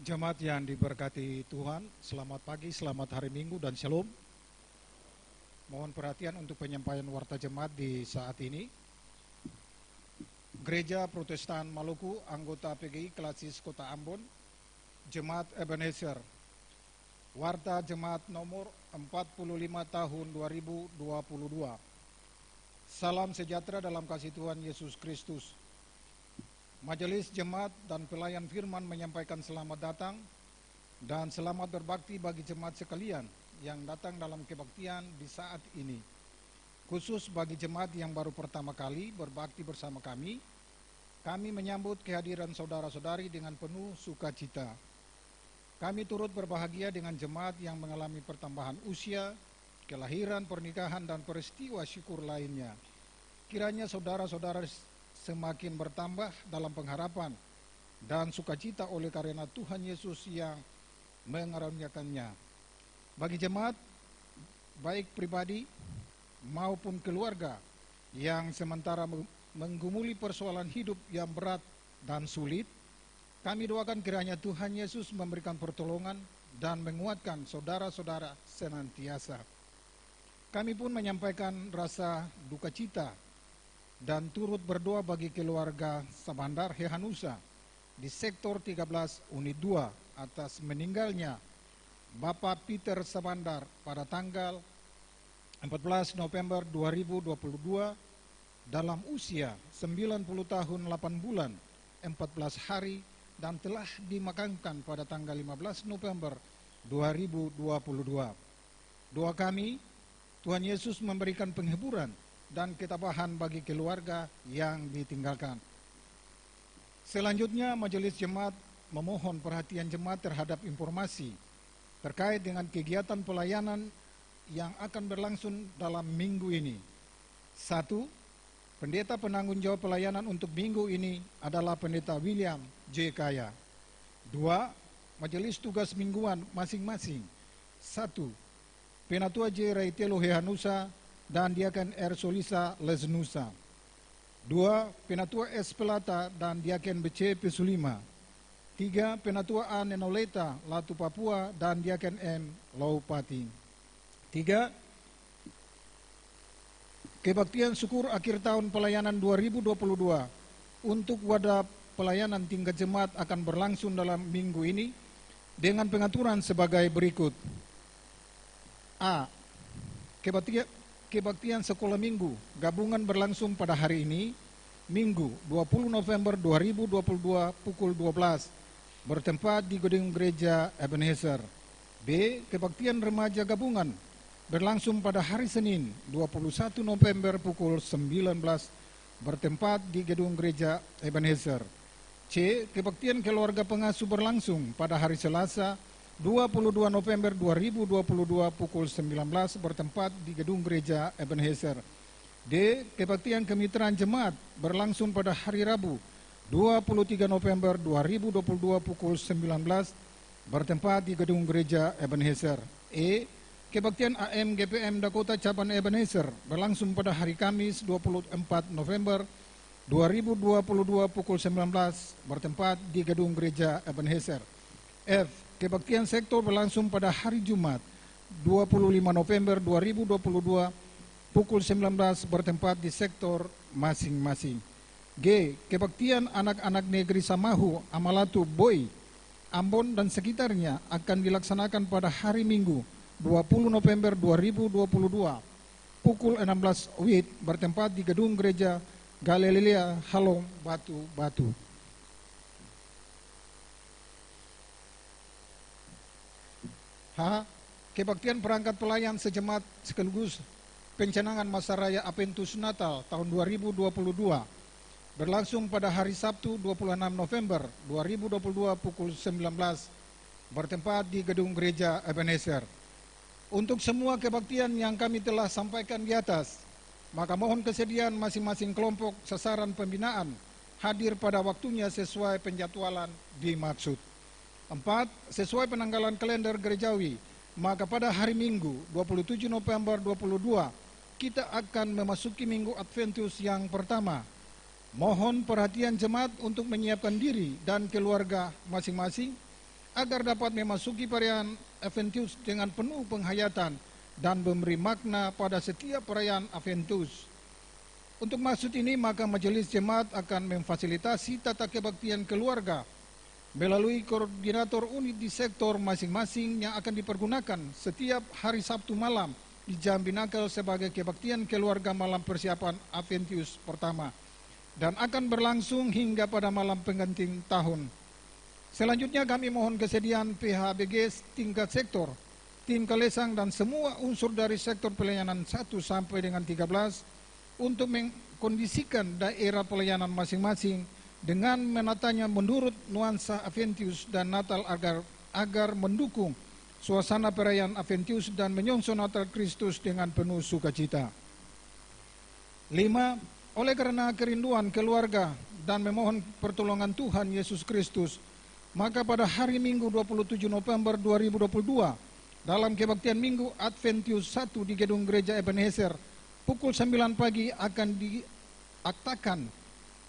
Jemaat yang diberkati Tuhan, selamat pagi, selamat hari Minggu, dan Shalom. Mohon perhatian untuk penyampaian warta jemaat di saat ini. Gereja Protestan Maluku, anggota PGI Klasis Kota Ambon, Jemaat Ebenezer. Warta jemaat nomor 45 tahun 2022. Salam sejahtera dalam kasih Tuhan Yesus Kristus. Majelis Jemaat dan Pelayan Firman menyampaikan selamat datang dan selamat berbakti bagi jemaat sekalian yang datang dalam kebaktian di saat ini. Khusus bagi jemaat yang baru pertama kali berbakti bersama kami menyambut kehadiran saudara-saudari dengan penuh sukacita. Kami turut berbahagia dengan jemaat yang mengalami pertambahan usia, kelahiran, pernikahan, dan peristiwa syukur lainnya. Kiranya saudara-saudara semakin bertambah dalam pengharapan dan sukacita oleh karena Tuhan Yesus yang mengaruniakannya. Bagi jemaat, baik pribadi maupun keluarga yang sementara menggumuli persoalan hidup yang berat dan sulit, kami doakan kiranya Tuhan Yesus memberikan pertolongan dan menguatkan saudara-saudara senantiasa. Kami pun menyampaikan rasa duka cita dan turut berdoa bagi keluarga Sabandar Hehanusa di sektor 13 unit 2 atas meninggalnya Bapak Peter Sabandar pada tanggal 14 November 2022 dalam usia 90 tahun 8 bulan 14 hari dan telah dimakamkan pada tanggal 15 November 2022. Doa kami, Tuhan Yesus memberikan penghiburan dan ketabahan bagi keluarga yang ditinggalkan. Selanjutnya, Majelis Jemaat memohon perhatian jemaat terhadap informasi terkait dengan kegiatan pelayanan yang akan berlangsung dalam minggu ini. 1. Pendeta penanggung jawab pelayanan untuk minggu ini adalah Pendeta William J. Kaya. 2. Majelis tugas mingguan masing-masing. 1. Penatua J. Raitelo Hehanusa dan Diaken R. Solisa Lesnusa. 2. Penatua S. Pelata dan Diaken BC Pesulima. 3. Penatua A. Nenoleta Latu Papua dan Diaken M. Laupati. 3. Kebaktian syukur akhir tahun pelayanan 2022 untuk wadah pelayanan tingkat jemaat akan berlangsung dalam minggu ini dengan pengaturan sebagai berikut. A. Kebaktian sekolah minggu gabungan berlangsung pada hari ini, Minggu 20 November 2022 pukul 12 bertempat di gedung gereja Ebenezer. B. Kebaktian remaja gabungan berlangsung pada hari Senin 21 November pukul 19 bertempat di gedung gereja Ebenezer. C. Kebaktian keluarga pengasuh berlangsung pada hari Selasa 22 November 2022 pukul 19 bertempat di gedung gereja Ebenezer. D. Kebaktian kemitraan jemaat berlangsung pada hari Rabu 23 November 2022 pukul 19 bertempat di gedung gereja Ebenezer. E. Kebaktian AM GPM Dakota Cabang Ebenezer berlangsung pada hari Kamis 24 November 2022 pukul 19 bertempat di gedung gereja Ebenezer. F. Kebaktian sektor berlangsung pada hari Jumat 25 November 2022 pukul 19 bertempat di sektor masing-masing. G. Kebaktian anak-anak negeri Samahu, Amalatu, Boy, Ambon dan sekitarnya akan dilaksanakan pada hari Minggu 20 November 2022 pukul 16 WIB bertempat di gedung gereja Galilea Halong, Batu. H. Kebaktian perangkat pelayan sejemaat sekaligus pencanangan masa raya Adventus Natal tahun 2022 berlangsung pada hari Sabtu 26 November 2022 pukul 19 bertempat di gedung gereja Ebenezer. Untuk semua kebaktian yang kami telah sampaikan di atas, maka mohon kesediaan masing-masing kelompok sasaran pembinaan hadir pada waktunya sesuai penjadwalan dimaksud. 4. Sesuai penanggalan kalender gerejawi, maka pada hari Minggu 27 November 2022 kita akan memasuki Minggu Adventus yang pertama. Mohon perhatian jemaat untuk menyiapkan diri dan keluarga masing-masing agar dapat memasuki perayaan Adventius dengan penuh penghayatan dan memberi makna pada setiap perayaan Adventius. Untuk maksud ini, maka majelis jemaat akan memfasilitasi tata kebaktian keluarga melalui koordinator unit di sektor masing-masing yang akan dipergunakan setiap hari Sabtu malam di Jambinakel sebagai kebaktian keluarga malam persiapan Adventius pertama dan akan berlangsung hingga pada malam pengganti tahun. Selanjutnya kami mohon kesediaan PHBG tingkat sektor, tim Kalesang dan semua unsur dari sektor pelayanan 1 sampai dengan 13 untuk mengkondisikan daerah pelayanan masing-masing dengan menatanya menurut nuansa Adventius dan Natal agar mendukung suasana perayaan Adventius dan menyongsong Natal Kristus dengan penuh sukacita. 5. Oleh karena kerinduan keluarga dan memohon pertolongan Tuhan Yesus Kristus, maka pada hari Minggu 27 November 2022 dalam kebaktian Minggu Adventius 1 di Gedung Gereja Ebenezer pukul 9 pagi akan diaktakan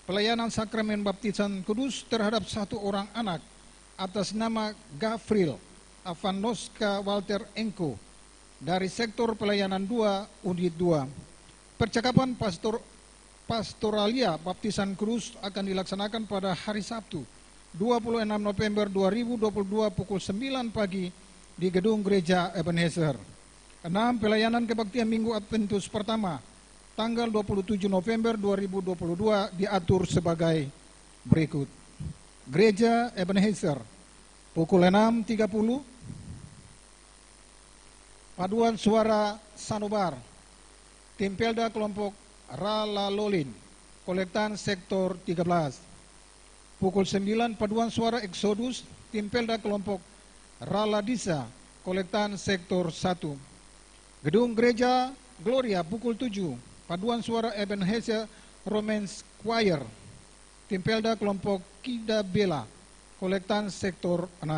pelayanan sakramen baptisan kudus terhadap 1 orang anak atas nama Gavril Avanoska Walter Enko dari sektor pelayanan 2 unit 2. Percakapan pastoralia baptisan kudus akan dilaksanakan pada hari Sabtu 26 November 2022 pukul 9 pagi di Gedung Gereja Ebenezer. 6. Pelayanan kebaktian Minggu Adventius pertama tanggal 27 November 2022 diatur sebagai berikut. Gereja Ebenezer pukul 6.30 paduan suara Sanobar, tim Pelda kelompok Rala Lolin, kolektan sektor 13. Pukul 9 paduan suara Exodus, tim Pelda kelompok Rala Disa, kolektan sektor 1. Gedung Gereja Gloria pukul 7, paduan suara Ebenezer Romance Choir, tim Pelda kelompok Kida Bela, kolektan sektor 6.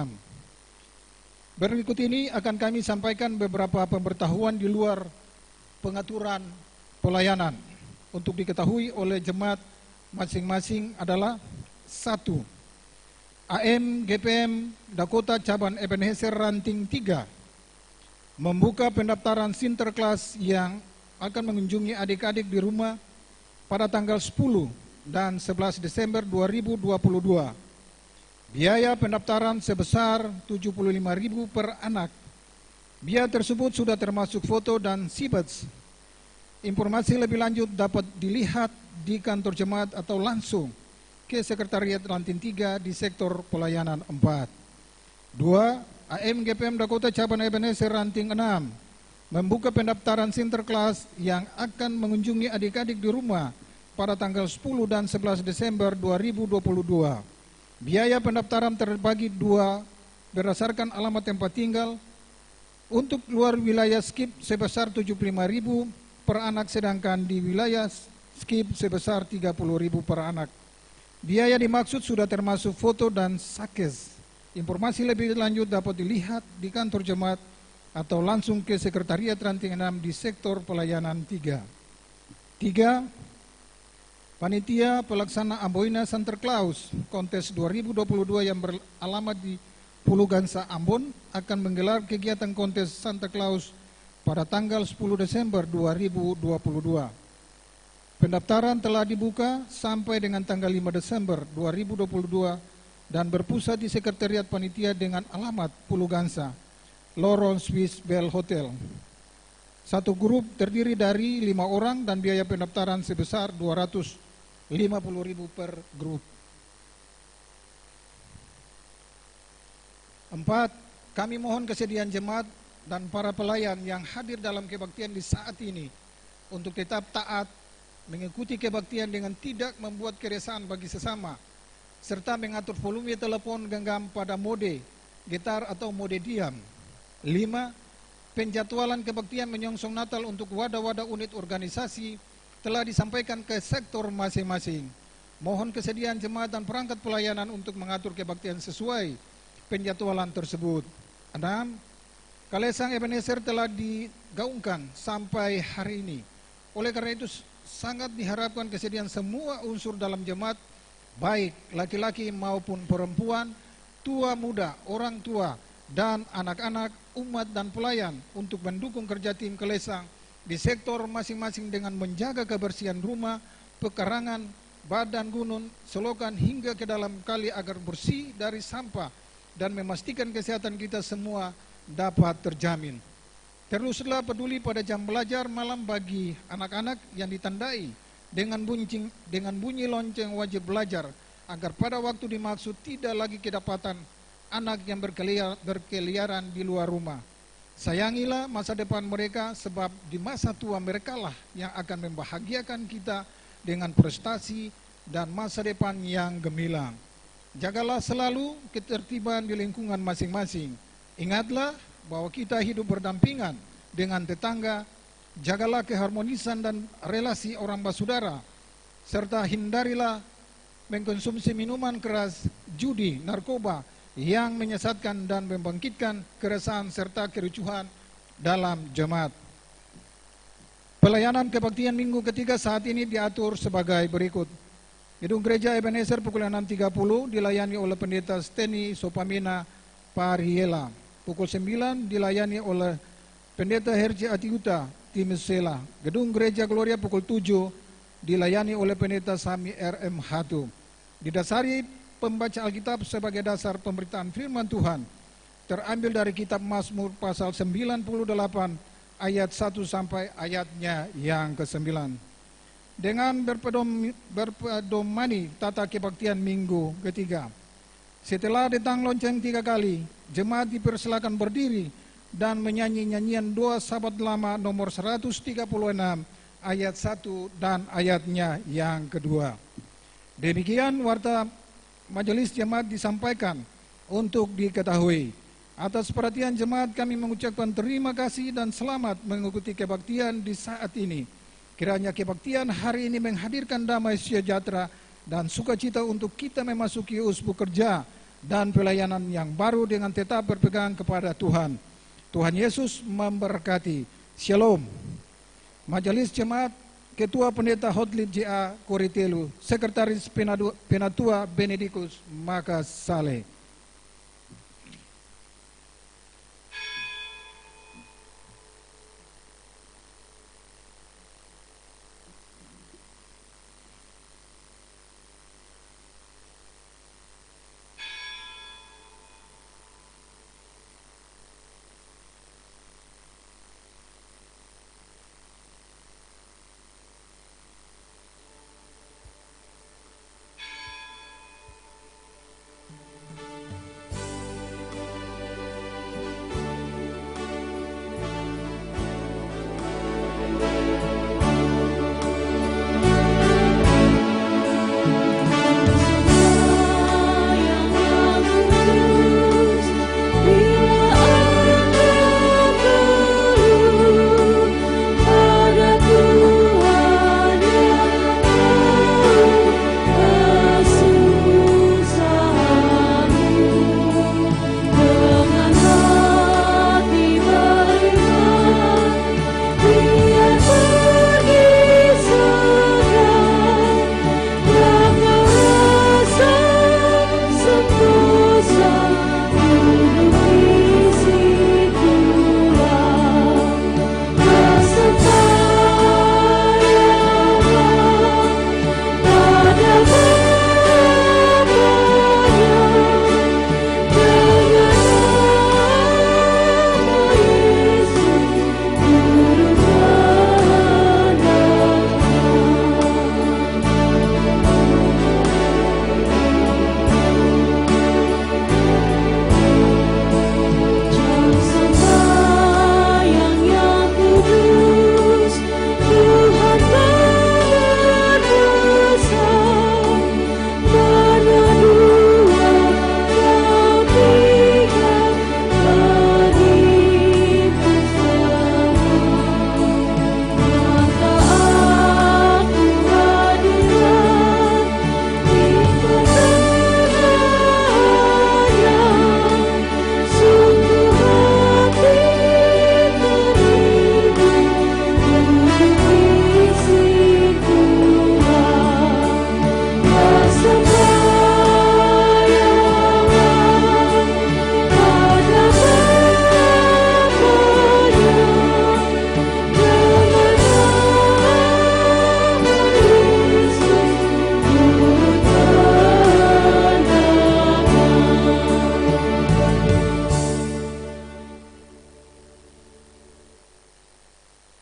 Berikut ini akan kami sampaikan beberapa pemberitahuan di luar pengaturan pelayanan untuk diketahui oleh jemaat masing-masing adalah: 1. AM GPM Dakota Cabang Ebenezer Ranting 3 membuka pendaftaran Sinterklas yang akan mengunjungi adik-adik di rumah pada tanggal 10 dan 11 Desember 2022. Biaya pendaftaran sebesar Rp75.000 per anak. Biaya tersebut sudah termasuk foto dan sibets. Informasi lebih lanjut dapat dilihat di kantor jemaat atau langsung ke Sekretariat Ranting 3 di sektor pelayanan 4. 2. AM GPM Dakota Cabang Ebenezer Ranting 6 membuka pendaftaran Sinterklas yang akan mengunjungi adik-adik di rumah pada tanggal 10 dan 11 Desember 2022. Biaya pendaftaran terbagi 2 berdasarkan alamat tempat tinggal. Untuk luar wilayah skip sebesar Rp75.000 per anak, sedangkan di wilayah skip sebesar Rp30.000 per anak. Biaya dimaksud sudah termasuk foto dan sakes. Informasi lebih lanjut dapat dilihat di kantor jemaat atau langsung ke Sekretariat Ranting 6 di sektor pelayanan 3. 3. Panitia Pelaksana Amboina Santa Claus Kontes 2022 yang beralamat di Pulau Gansa, Ambon akan menggelar kegiatan kontes Santa Claus pada tanggal 10 Desember 2022. Pendaftaran telah dibuka sampai dengan tanggal 5 Desember 2022 dan berpusat di Sekretariat Panitia dengan alamat Pulau Gansa, Lorong Swiss Bell Hotel. Satu grup terdiri dari 5 orang dan biaya pendaftaran sebesar Rp250.000 per grup. 4. Kami mohon kesediaan jemaat dan para pelayan yang hadir dalam kebaktian di saat ini untuk tetap taat mengikuti kebaktian dengan tidak membuat keresahan bagi sesama, serta mengatur volume telepon genggam pada mode getar atau mode diam. 5. Penjadwalan kebaktian menyongsong Natal untuk wadah-wadah unit organisasi telah disampaikan ke sektor masing-masing. Mohon kesediaan jemaat dan perangkat pelayanan untuk mengatur kebaktian sesuai penjadwalan tersebut. 6. Kalesang Ebenezer telah digaungkan sampai hari ini. Oleh karena itu sangat diharapkan kesediaan semua unsur dalam jemaat, baik laki-laki maupun perempuan, tua muda, orang tua, dan anak-anak, umat dan pelayan untuk mendukung kerja tim Kelesang di sektor masing-masing dengan menjaga kebersihan rumah, pekarangan, badan gunung, selokan hingga ke dalam kali agar bersih dari sampah dan memastikan kesehatan kita semua dapat terjamin. Teruslah peduli pada jam belajar malam bagi anak-anak yang ditandai dengan bunyi lonceng wajib belajar agar pada waktu dimaksud tidak lagi kedapatan anak yang berkeliaran di luar rumah. Sayangilah masa depan mereka sebab di masa tua merekalah yang akan membahagiakan kita dengan prestasi dan masa depan yang gemilang. Jagalah selalu ketertiban di lingkungan masing-masing. Ingatlah bahwa kita hidup berdampingan dengan tetangga, jagalah keharmonisan dan relasi orang bersaudara, serta hindarilah mengkonsumsi minuman keras, judi, narkoba yang menyesatkan dan membangkitkan keresahan serta kericuhan dalam jemaat. Pelayanan kebaktian minggu ketiga saat ini diatur sebagai berikut. Gedung Gereja Ebenezer pukul 6.30 dilayani oleh Pendeta Steni Sopamina Pariela. Pukul 9 dilayani oleh Pendeta Herji Atiuta Timesela. Gedung Gereja Gloria pukul 7 dilayani oleh Pendeta Sami RM Hatu. Didasari pembaca Alkitab sebagai dasar pemberitaan firman Tuhan terambil dari kitab Mazmur pasal 98 ayat 1 sampai ayatnya yang ke-9. Dengan berpedomani tata kebaktian minggu ketiga. Setelah detang lonceng 3 kali, jemaat dipersilakan berdiri dan menyanyi nyanyian doa sahabat lama nomor 136 ayat 1 dan ayatnya yang kedua. Demikian warta majelis jemaat disampaikan untuk diketahui. Atas perhatian jemaat kami mengucapkan terima kasih dan selamat mengikuti kebaktian di saat ini. Kiranya kebaktian hari ini menghadirkan damai sejahtera dan sukacita untuk kita memasuki usbu kerja dan pelayanan yang baru dengan tetap berpegang kepada Tuhan. Tuhan Yesus memberkati. Shalom. Majelis Jemaat, Ketua Pendeta Hotlib JA Koritelu, Sekretaris Penatua Benedikus Makasale.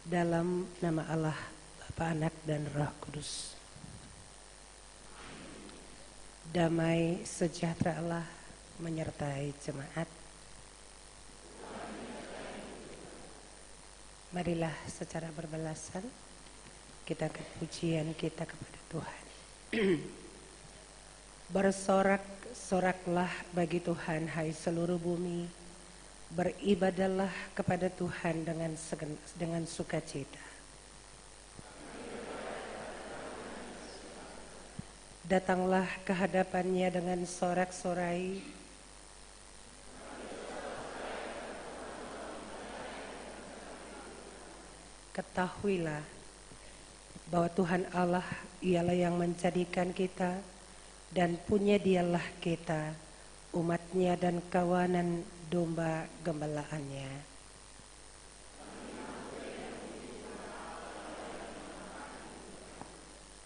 Dalam nama Allah, Bapa, Anak, dan Roh Kudus. Damai sejahtera Allah menyertai jemaat. Marilah secara berbalasan kita ke pujian kita kepada Tuhan. Bersorak-soraklah bagi Tuhan, hai seluruh bumi. Beribadahlah kepada Tuhan dengan sukacita. Datanglah ke hadapannya dengan sorak-sorai. Ketahuilah bahwa Tuhan Allah ialah yang menjadikan kita, dan punya dialah kita, umatnya dan kawanan domba gembalaannya.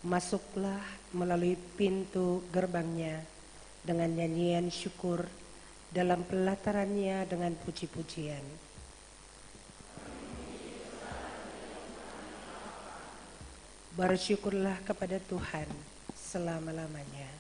Masuklah melalui pintu gerbangnya dengan nyanyian syukur, dalam pelatarannya dengan puji-pujian. Bersyukurlah kepada Tuhan selama-lamanya.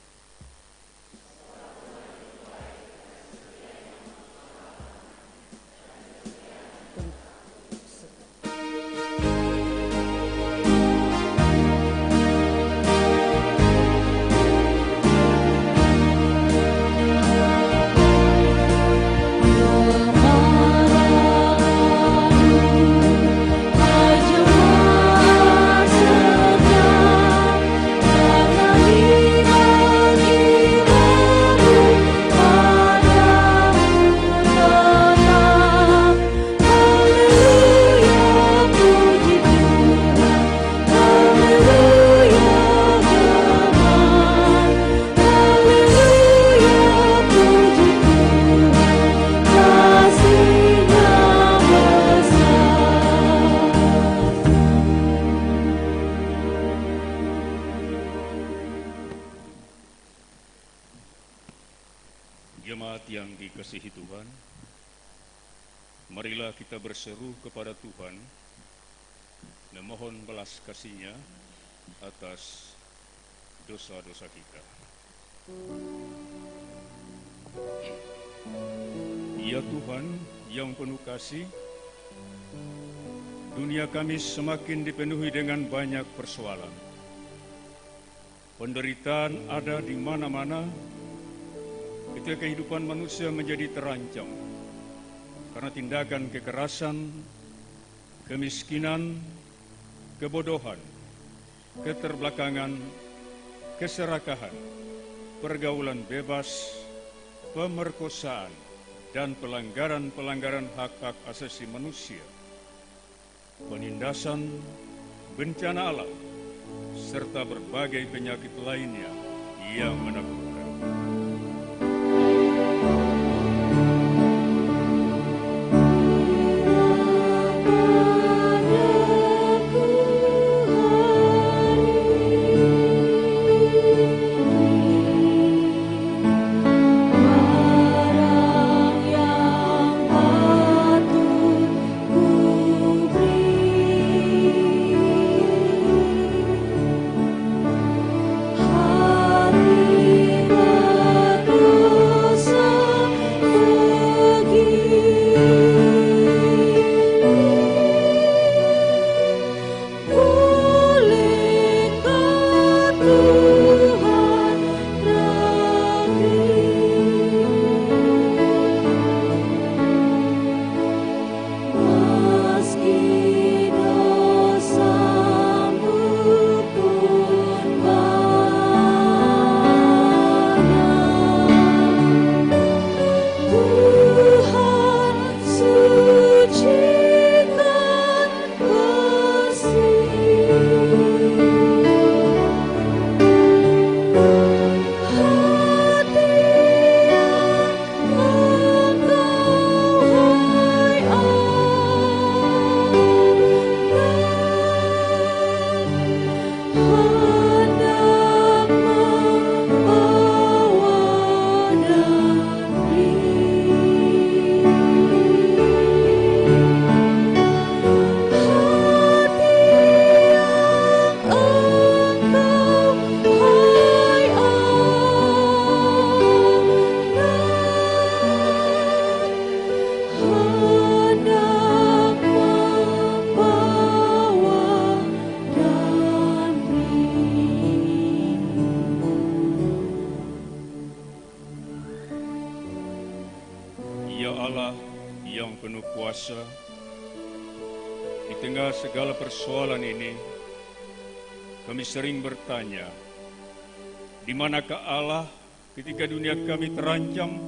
Jemaat yang dikasihi Tuhan, marilah kita berseru kepada Tuhan, memohon belas kasih-Nya atas dosa-dosa kita. Ya Tuhan yang penuh kasih, dunia kami semakin dipenuhi dengan banyak persoalan. Penderitaan ada di mana-mana, ketika kehidupan manusia menjadi terancam karena tindakan kekerasan, kemiskinan, kebodohan, keterbelakangan, keserakahan, pergaulan bebas, pemerkosaan, dan pelanggaran-pelanggaran hak-hak asasi manusia, penindasan, bencana alam, serta berbagai penyakit lainnya yang menakutkan. Hari penuh kuasa. Di tengah segala persoalan ini, kami sering bertanya, di manakah Allah ketika dunia kami terancam?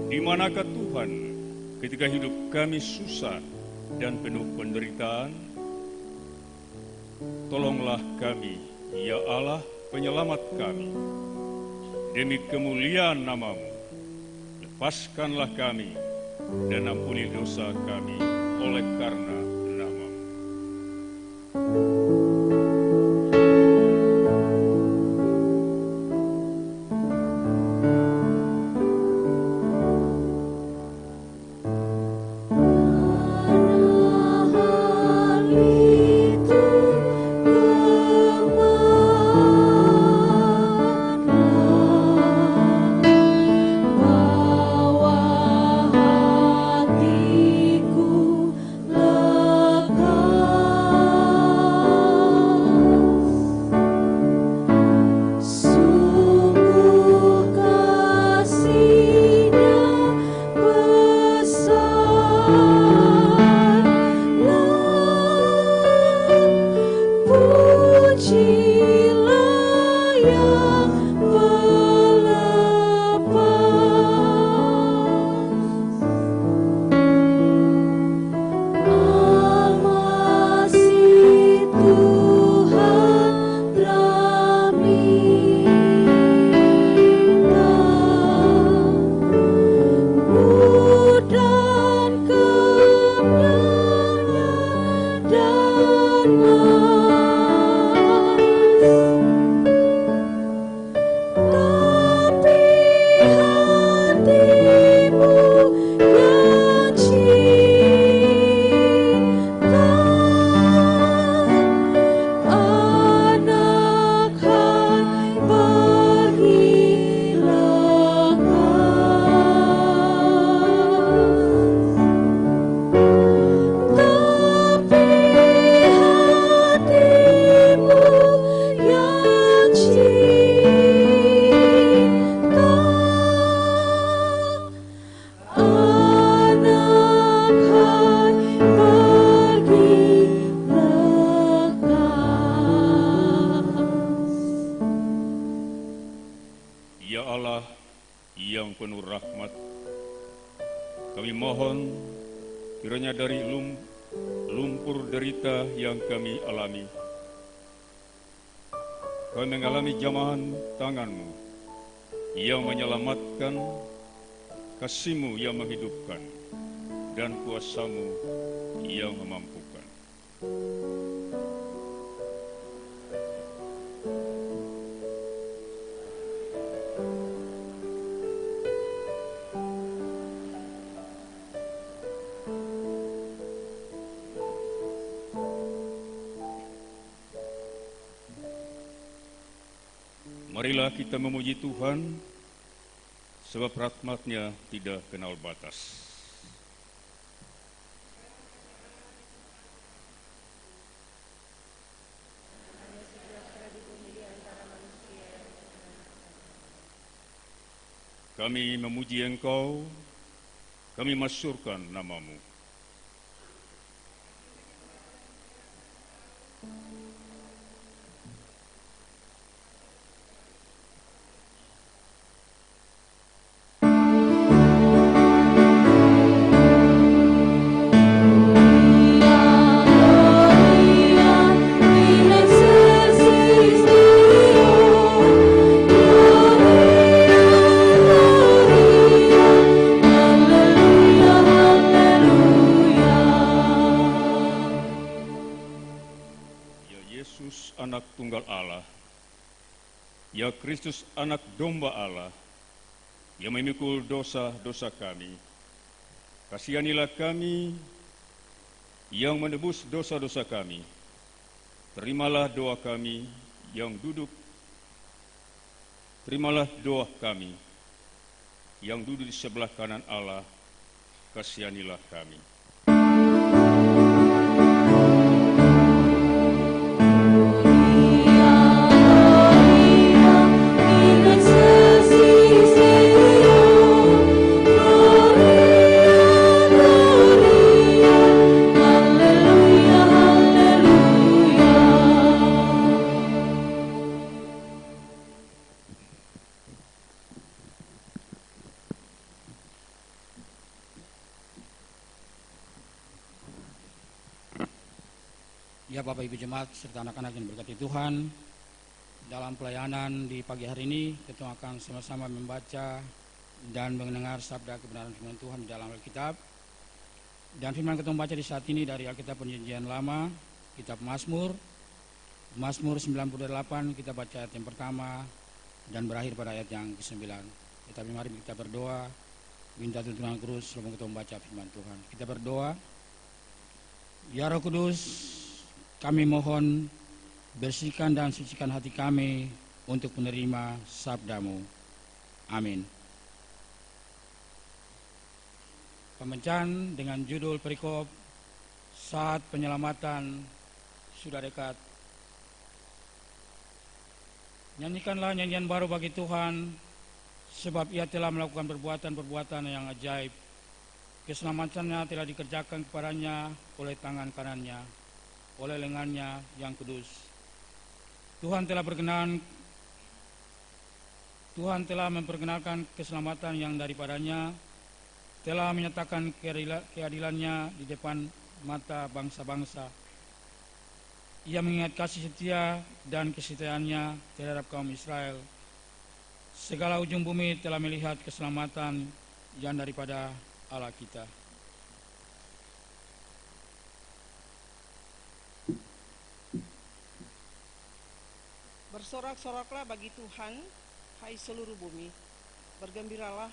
Di manakah Tuhan ketika hidup kami susah dan penuh penderitaan? Tolonglah kami, ya Allah, penyelamat kami. Demi kemuliaan nama-Mu, lepaskanlah kami dan ampuni dosa kami oleh karena nama-Mu. Ya Allah yang penuh rahmat, kami mohon kiranya dari lumpur derita yang kami alami, kami mengalami jamahan tangan-Mu yang menyelamatkan, kasih-Mu yang menghidupkan, dan kuasa-Mu yang memampukan. Marilah kita memuji Tuhan, sebab rahmat-Nya tidak kenal batas. Kami memuji Engkau, kami masyurkan nama-Mu. Anak tunggal Allah, ya Kristus anak domba Allah, yang memikul dosa-dosa kami, kasihanilah kami yang menebus dosa-dosa kami. Terimalah doa kami yang duduk, terimalah doa kami yang duduk di sebelah kanan Allah, kasihanilah kami. Ya Bapak Ibu Jemaat serta anak-anak yang diberkati Tuhan, dalam pelayanan di pagi hari ini kita akan sama-sama membaca dan mendengar sabda kebenaran firman Tuhan di dalam Alkitab. Dan firman kita membaca di saat ini dari Alkitab Perjanjian Lama, kitab Mazmur 98, kita baca ayat yang pertama dan berakhir pada ayat yang ke-9. Tetapi mari kita berdoa, minta tuntunan Kudus sebelum kita membaca firman Tuhan. Kita berdoa. Ya Roh Kudus, kami mohon bersihkan dan sucikan hati kami untuk menerima sabda-Mu. Amin. Pembacaan dengan judul perikop Saat Penyelamatan Sudah Dekat. Nyanyikanlah nyanyian baru bagi Tuhan, sebab Ia telah melakukan perbuatan-perbuatan yang ajaib. Keselamatannya telah dikerjakan kepadanya oleh tangan kanannya, oleh lengannya yang kudus. Tuhan telah memperkenalkan keselamatan yang daripadanya, telah menyatakan keadilannya di depan mata bangsa-bangsa. Ia mengingat kasih setia dan kesetiaannya terhadap kaum Israel. Segala ujung bumi telah melihat keselamatan yang daripada Allah kita. Bersorak-soraklah bagi Tuhan, hai seluruh bumi. Bergembiralah,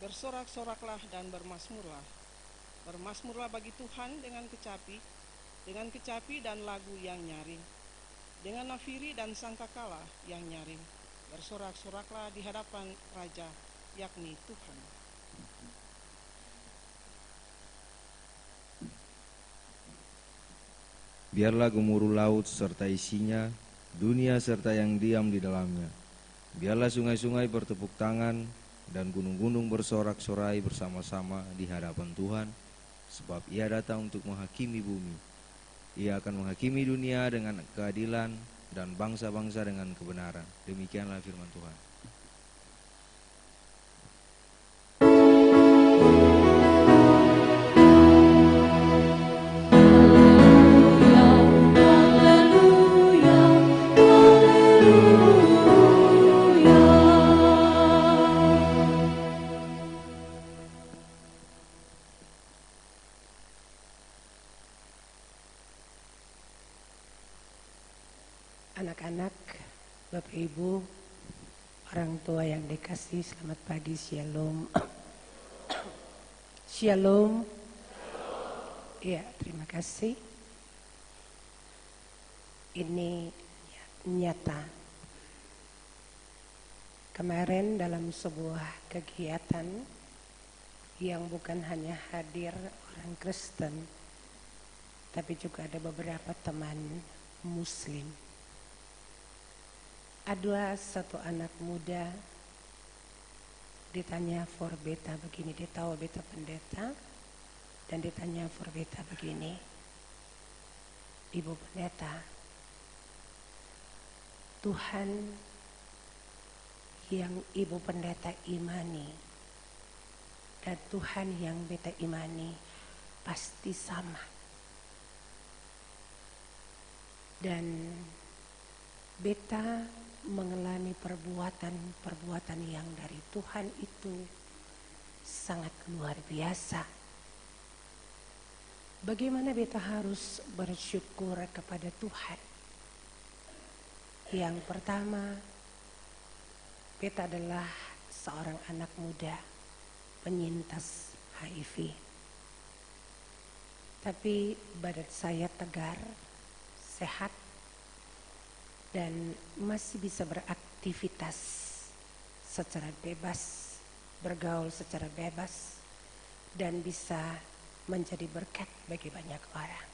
bersorak-soraklah dan bermasmurlah. Bermasmurlah bagi Tuhan dengan kecapi dan lagu yang nyaring, dengan nafiri dan sangkakala yang nyaring. Bersorak-soraklah di hadapan Raja, yakni Tuhan. Biarlah gemuruh laut serta isinya, dunia serta yang diam di dalamnya. Biarlah sungai-sungai bertepuk tangan dan gunung-gunung bersorak-sorai bersama-sama di hadapan Tuhan, sebab Ia datang untuk menghakimi bumi. Ia akan menghakimi dunia dengan keadilan dan bangsa-bangsa dengan kebenaran. Demikianlah firman Tuhan. Anak-anak, Bapak Ibu, orang tua yang dikasihi, selamat pagi, Shalom. Shalom. Ya, terima kasih. Ini nyata. Kemarin dalam sebuah kegiatan yang bukan hanya hadir orang Kristen, tapi juga ada beberapa teman Muslim. Ada satu anak muda ditanya for beta begini, dia tahu beta pendeta, dan ditanya for beta begini, Ibu pendeta, Tuhan yang Ibu pendeta imani dan Tuhan yang beta imani pasti sama. Dan beta mengalami perbuatan yang dari Tuhan itu sangat luar biasa. Bagaimana beta harus bersyukur kepada Tuhan? Yang pertama, beta adalah seorang anak muda penyintas HIV. Tapi badan saya tegar, sehat, dan masih bisa beraktivitas secara bebas, bergaul secara bebas, dan bisa menjadi berkat bagi banyak orang.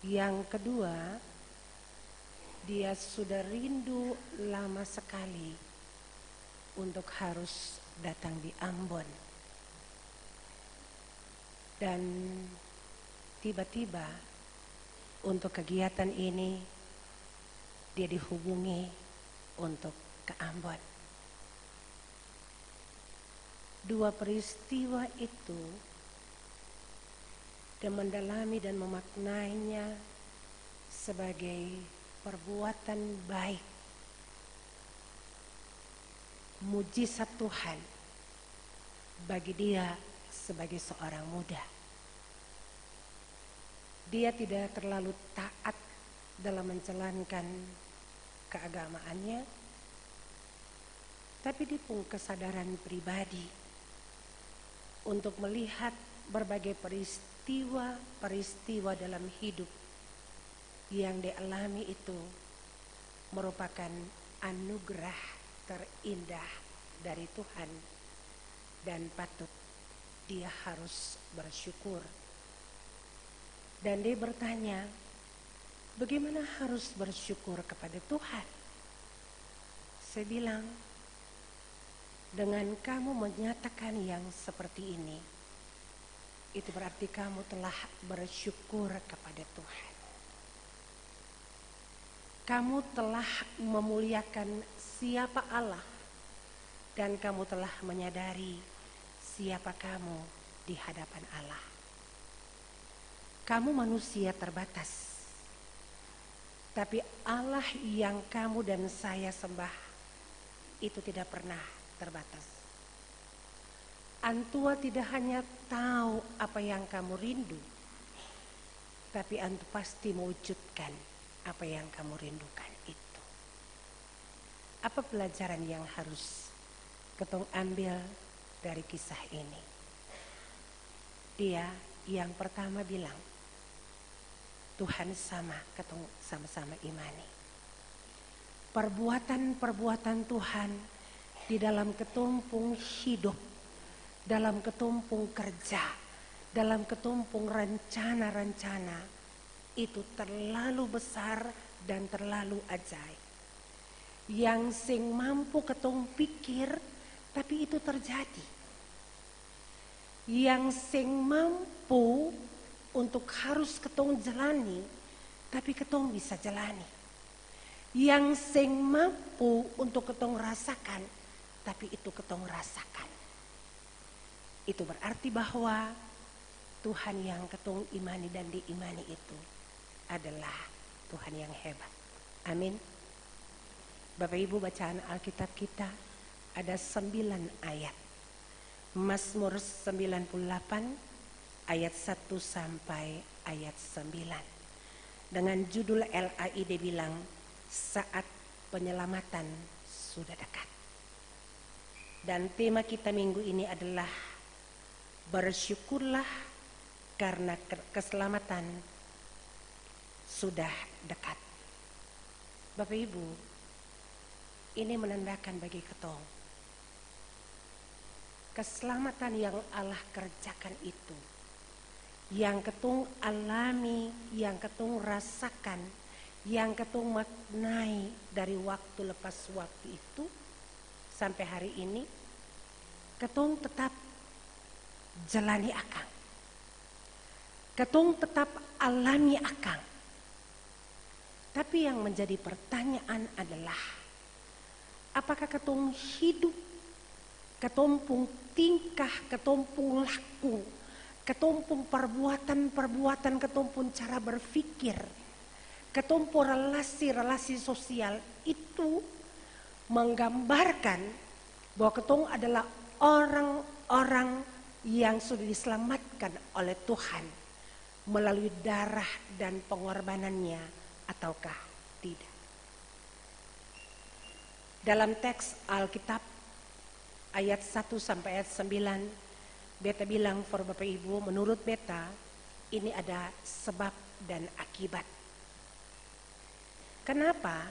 Yang kedua, dia sudah rindu lama sekali untuk harus datang di Ambon. Dan tiba-tiba untuk kegiatan ini dia dihubungi untuk ke Ambon. Dua peristiwa itu, dia mendalami dan memaknainya sebagai perbuatan baik, mujizat Tuhan bagi dia sebagai seorang muda. Dia tidak terlalu taat dalam menjalankan keagamaannya, tapi dia punya kesadaran pribadi untuk melihat berbagai peristiwa dalam hidup yang dialami itu merupakan anugerah terindah dari Tuhan, dan patut dia harus bersyukur. Dan dia bertanya, bagaimana harus bersyukur kepada Tuhan? Saya bilang, dengan kamu menyatakan yang seperti ini, itu berarti kamu telah bersyukur kepada Tuhan. Kamu telah memuliakan siapa Allah, dan kamu telah menyadari siapa kamu di hadapan Allah. Kamu manusia terbatas, tapi Allah yang kamu dan saya sembah itu tidak pernah terbatas. Antua tidak hanya tahu apa yang kamu rindu, tapi Antua pasti mewujudkan apa yang kamu rindukan itu. Apa pelajaran yang harus ketong ambil dari kisah ini? Dia yang pertama bilang, Tuhan sama, ketong sama-sama imani. Perbuatan-perbuatan Tuhan di dalam ketumpung hidup, dalam ketumpung kerja, dalam ketumpung rencana-rencana, itu terlalu besar dan terlalu ajaib. Yang sing mampu ketong pikir, tapi itu terjadi. Yang sing mampu untuk harus ketong jalani, tapi ketong bisa jalani. Yang sing mampu untuk ketong rasakan, tapi itu ketong rasakan. Itu berarti bahwa Tuhan yang ketong imani dan diimani itu adalah Tuhan yang hebat. Amin. Bapak Ibu, bacaan Alkitab kita ada 9 ayat. Mazmur 98 ayat 1 sampai ayat 9. Dengan judul LAID bilang, saat penyelamatan sudah dekat. Dan tema kita minggu ini adalah bersyukurlah karena keselamatan sudah dekat. Bapak Ibu, ini menandakan bagi ketong, keselamatan yang Allah kerjakan itu, yang ketong alami, yang ketong rasakan, yang ketong maknai dari waktu lepas waktu itu sampai hari ini, ketong tetap jalani akang, ketong tetap alami akang. Tapi yang menjadi pertanyaan adalah, apakah ketong hidup, ketumpung tingkah, ketumpung laku, ketumpung perbuatan-perbuatan, ketumpung cara berpikir, ketumpung relasi-relasi sosial itu menggambarkan bahwa ketong adalah orang-orang yang sudah diselamatkan oleh Tuhan melalui darah dan pengorbanannya, ataukah tidak. Dalam teks Alkitab ayat 1 sampai ayat 9, beta bilang for Bapak Ibu, menurut beta ini ada sebab dan akibat. Kenapa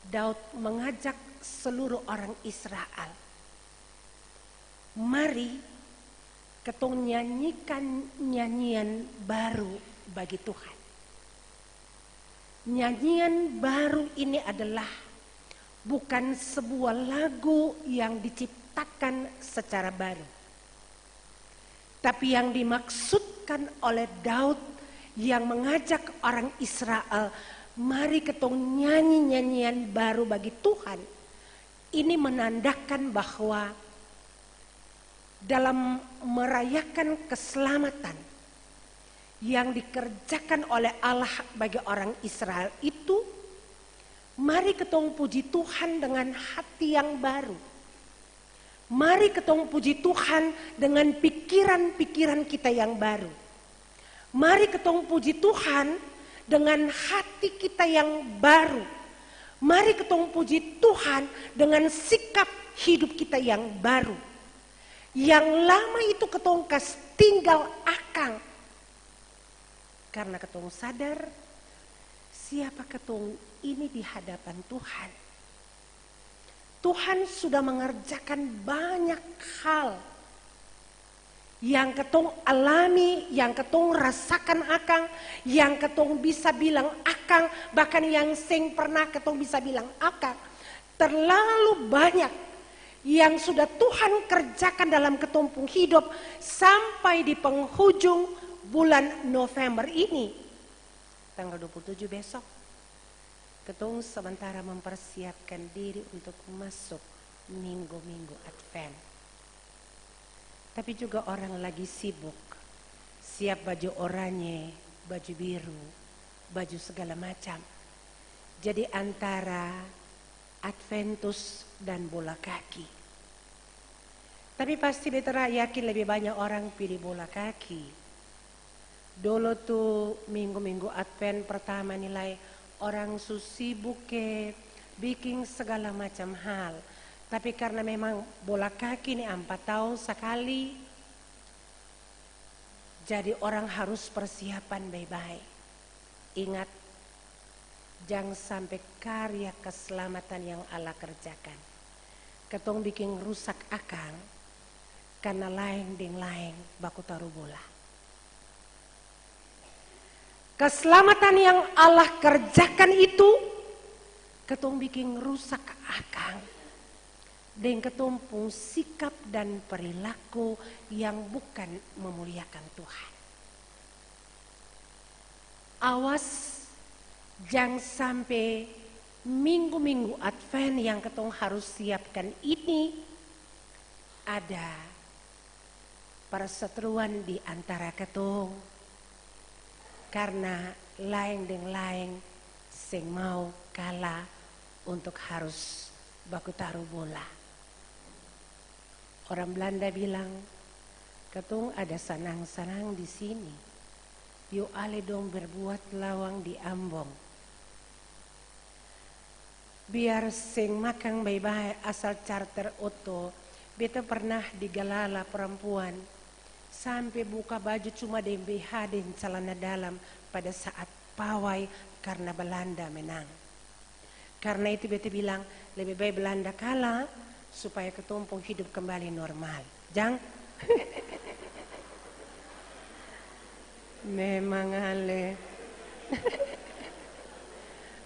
Daud mengajak seluruh orang Israel, mari ketong nyanyikan nyanyian baru bagi Tuhan. Nyanyian baru ini adalah bukan sebuah lagu yang diciptakan secara baru, tapi yang dimaksudkan oleh Daud yang mengajak orang Israel, mari ketong nyanyi nyanyian baru bagi Tuhan. Ini menandakan bahwa dalam merayakan keselamatan yang dikerjakan oleh Allah bagi orang Israel itu, mari ketong puji Tuhan dengan hati yang baru. Mari ketong puji Tuhan dengan pikiran-pikiran kita yang baru. Mari ketong puji Tuhan dengan hati kita yang baru. Mari ketong puji Tuhan dengan sikap hidup kita yang baru. Yang lama itu ketong kas tinggal akang. Karena ketong sadar siapa ketong ini di hadapan Tuhan. Tuhan sudah mengerjakan banyak hal yang ketong alami, yang ketong rasakan akang, yang ketong bisa bilang akang, bahkan yang seng pernah ketong bisa bilang akang. Terlalu banyak yang sudah Tuhan kerjakan dalam ketumpung hidup sampai di penghujung bulan November ini. Tanggal 27 besok. Ketong sementara mempersiapkan diri untuk masuk minggu-minggu Advent. Tapi juga orang lagi sibuk, siap baju oranye, baju biru, baju segala macam. Jadi antara Adventus dan bola kaki. Tapi pasti beta yakin lebih banyak orang pilih bola kaki. Dulu tuh minggu-minggu Advent pertama nilai orang sibuk bikin segala macam hal. Tapi karena memang bola kaki ini 4 tahun sekali, jadi orang harus persiapan baik-baik. Ingat, jangan sampai karya keselamatan yang Allah kerjakan ketong bikin rusak akang karena lain deng lain baku taruh bola. Keselamatan yang Allah kerjakan itu ketong bikin rusak akang dan ketong pun sikap dan perilaku yang bukan memuliakan Tuhan. Awas jangan sampai minggu-minggu Advent yang ketong harus siapkan ini ada perseteruan di antara ketong. Karena lain dengan lain sing mau kalah untuk harus baku taruh bola. Orang Belanda bilang, ketong ada sanang-sanang di sini. Yuk ale dong berbuat lawang di Ambong. Biar sing makan baik-baik asal charter auto. Beta pernah digalala perempuan. Sampai buka baju cuma dengan BH dan celana dalam pada saat pawai karena Belanda menang. Karena itu beta bilang lebih baik Belanda kalah supaya ketumpung hidup kembali normal. Jangan. Memang ale.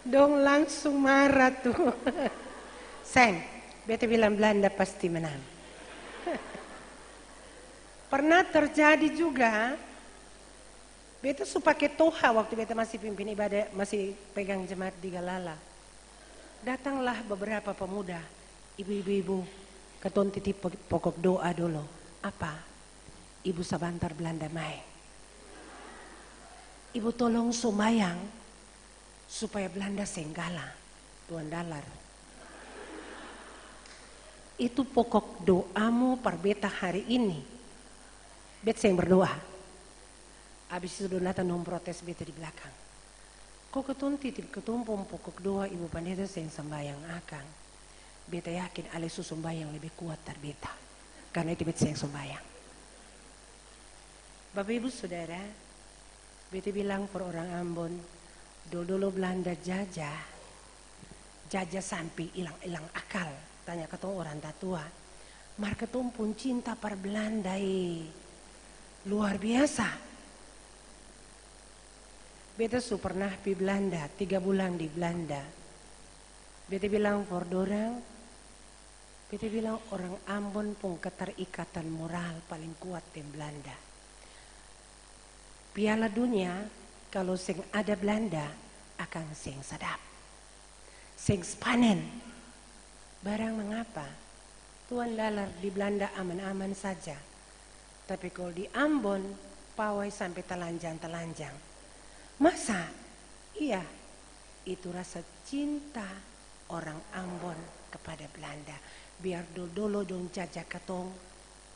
Dong langsung marah tuh. Seng, beta bilang Belanda pasti menang. Pernah terjadi juga, beta su pakai toha waktu beta masih pimpin ibadah, masih pegang jemaat di Galala. Datanglah beberapa pemuda, ibu-ibu, ketong titip pokok doa dulu. Apa? Ibu sabantar Belanda mai. Ibu tolong sembahyang supaya Belanda senggala, Tuan Dalar. Itu pokok doamu per beta hari ini. Bet yang berdoa. Habis itu Donata protes beta di belakang. Kok ketun titip ketumpung pokok doa ibu pendeta yang sembahyang akang. Beta yakin ale su sembahyang lebih kuat dari beta. Karena itu beta yang sembahyang. Bapak ibu saudara, beta bilang per orang Ambon, dulu Belanda jajah sampai hilang akal. Tanya ketemu orang tatua. Mar ketemu pun cinta per Belanda luar biasa. Beta su pernah di Belanda, 3 bulan di Belanda. Beta bilang for dorang, beta bilang orang Ambon pun keterikatan moral paling kuat di Belanda. Piala dunia kalau sing ada Belanda akan sing sedap. Sing panen. Barang mengapa? Tuan Dalar di Belanda aman-aman saja. Tapi kalau di Ambon pawai sampai telanjang-telanjang. Masa? Iya, itu rasa cinta orang Ambon kepada Belanda. Biar dolo dong jajah ketong,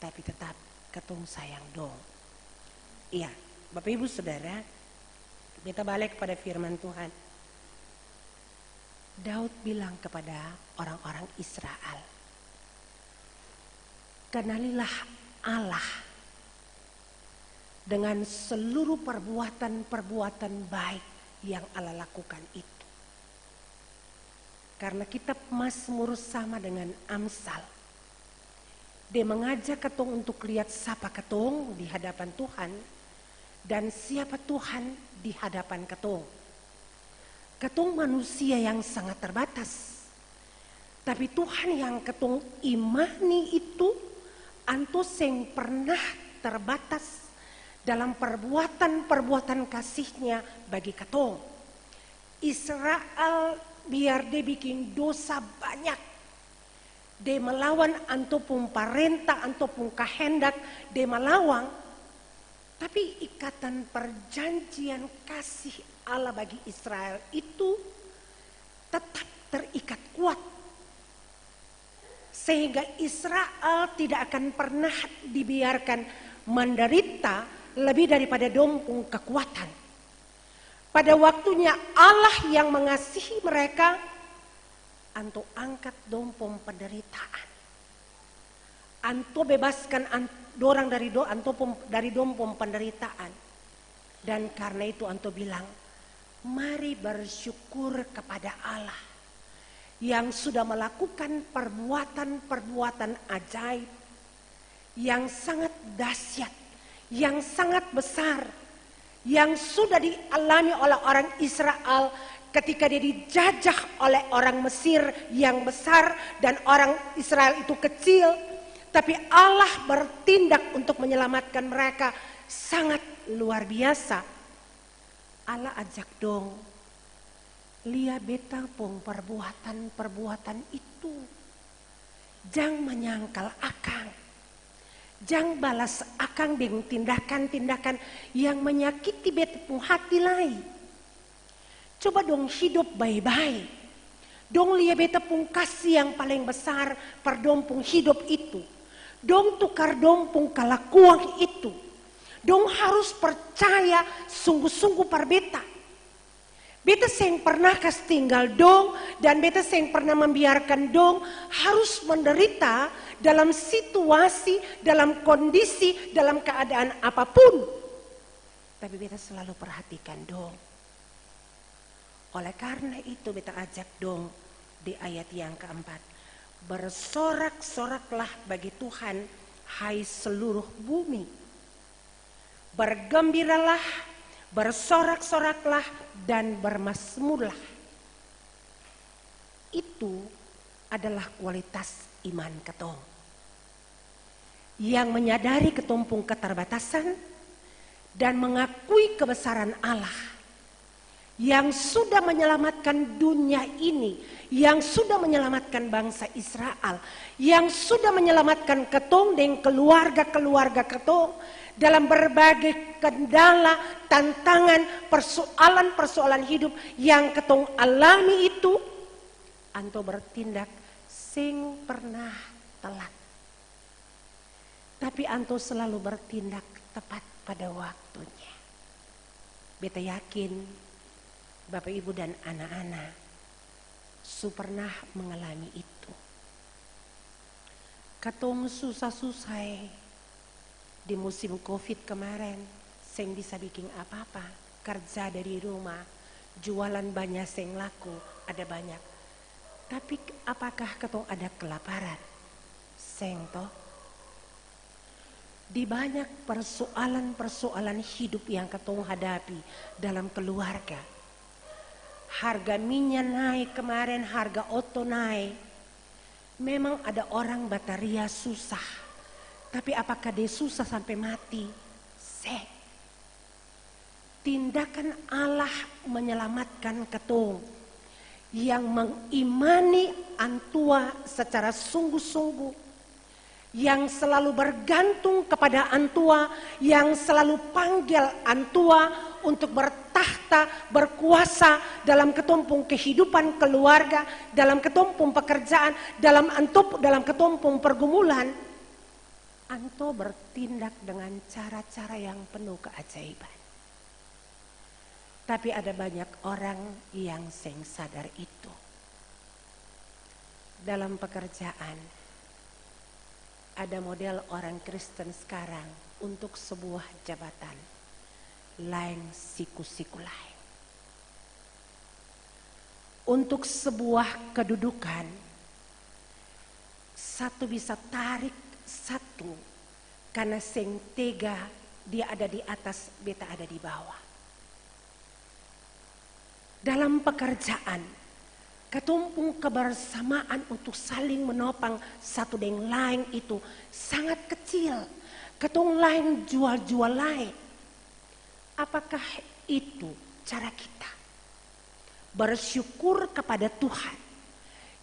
tapi tetap ketong sayang dong. Iya, Bapak Ibu Saudara, kita balik kepada firman Tuhan. Daud bilang kepada orang-orang Israel, kenalilah Allah dengan seluruh perbuatan-perbuatan baik yang Allah lakukan itu. Karena kitab Mazmur sama dengan Amsal, dia mengajak ketong untuk lihat siapa ketong di hadapan Tuhan dan siapa Tuhan di hadapan ketong. Ketong manusia yang sangat terbatas, tapi Tuhan yang ketong imani itu antus yang pernah terbatas dalam perbuatan-perbuatan kasihnya bagi ketong. Israel biar dia bikin dosa banyak, dia melawan antopun parentah, antopun kehendak, dia melawan. Tapi ikatan perjanjian kasih Allah bagi Israel itu tetap terikat kuat. Sehingga Israel tidak akan pernah dibiarkan menderita lebih daripada dompung kekuatan. Pada waktunya Allah yang mengasihi mereka, anto angkat dompung penderitaan. Anto bebaskan dorang dari dompung penderitaan. Dan karena itu anto bilang, mari bersyukur kepada Allah yang sudah melakukan perbuatan-perbuatan ajaib yang sangat dahsyat, yang sangat besar, yang sudah dialami oleh orang Israel ketika dia dijajah oleh orang Mesir yang besar dan orang Israel itu kecil. Tapi Allah bertindak untuk menyelamatkan mereka sangat luar biasa. Allah ajak dong, lihat beta pun perbuatan-perbuatan itu. Jangan menyangkal akang. Jangan balas akang dengan tindakan-tindakan yang menyakiti beta pun hati lain. Coba dong hidup baik-baik. Dong lihat beta pun kasih yang paling besar per dong pun hidup itu. Dong tukar dong pun kelakuan itu. Dong harus percaya sungguh-sungguh par beta. Beta yang pernah kas tinggal dong dan beta yang pernah membiarkan dong harus menderita dalam situasi, dalam kondisi, dalam keadaan apapun. Tapi beta selalu perhatikan dong. Oleh karena itu beta ajak dong di ayat yang keempat. Bersorak-soraklah bagi Tuhan, hai seluruh bumi. Bergembiralah, bersorak-soraklah dan bermasmurlah. Itu adalah kualitas iman ketong. Yang menyadari ketumpung keterbatasan dan mengakui kebesaran Allah. Yang sudah menyelamatkan dunia ini, yang sudah menyelamatkan bangsa Israel, yang sudah menyelamatkan ketong dan keluarga-keluarga ketong dalam berbagai kendala, tantangan, persoalan-persoalan hidup yang ketong alami itu, anto bertindak sing pernah telat. Tapi anto selalu bertindak tepat pada waktunya. Beta yakin Bapak Ibu dan anak-anak pernah mengalami itu. Ketong susah-susah di musim Covid kemarin, seng bisa bikin apa-apa, kerja dari rumah, jualan banyak seng laku, ada banyak. Tapi apakah ketong ada kelaparan? Seng toh. Di banyak persoalan-persoalan hidup yang ketong hadapi dalam keluarga. Harga minyak naik kemarin, harga oto naik. Memang ada orang bataria susah. Tapi apakah dia susah sampai mati? Tindakan Allah menyelamatkan ketong. Yang mengimani antua secara sungguh-sungguh. yang selalu bergantung kepada Antua, yang selalu panggil Antua untuk bertahta, berkuasa dalam ketumpung kehidupan keluarga, dalam ketumpung pekerjaan, dalam ketumpung pergumulan. Anto bertindak dengan cara-cara yang penuh keajaiban. Tapi ada banyak orang yang seng sadar itu. Dalam pekerjaan, ada model orang Kristen sekarang untuk sebuah jabatan. Lain siku-siku lain. Untuk sebuah kedudukan, satu bisa tarik satu karena seng tega dia ada di atas, beta ada di bawah. Dalam pekerjaan, ketumpung kebersamaan untuk saling menopang satu dengan lain itu sangat kecil. Ketung lain jual-jual lain. Apakah itu cara kita bersyukur kepada Tuhan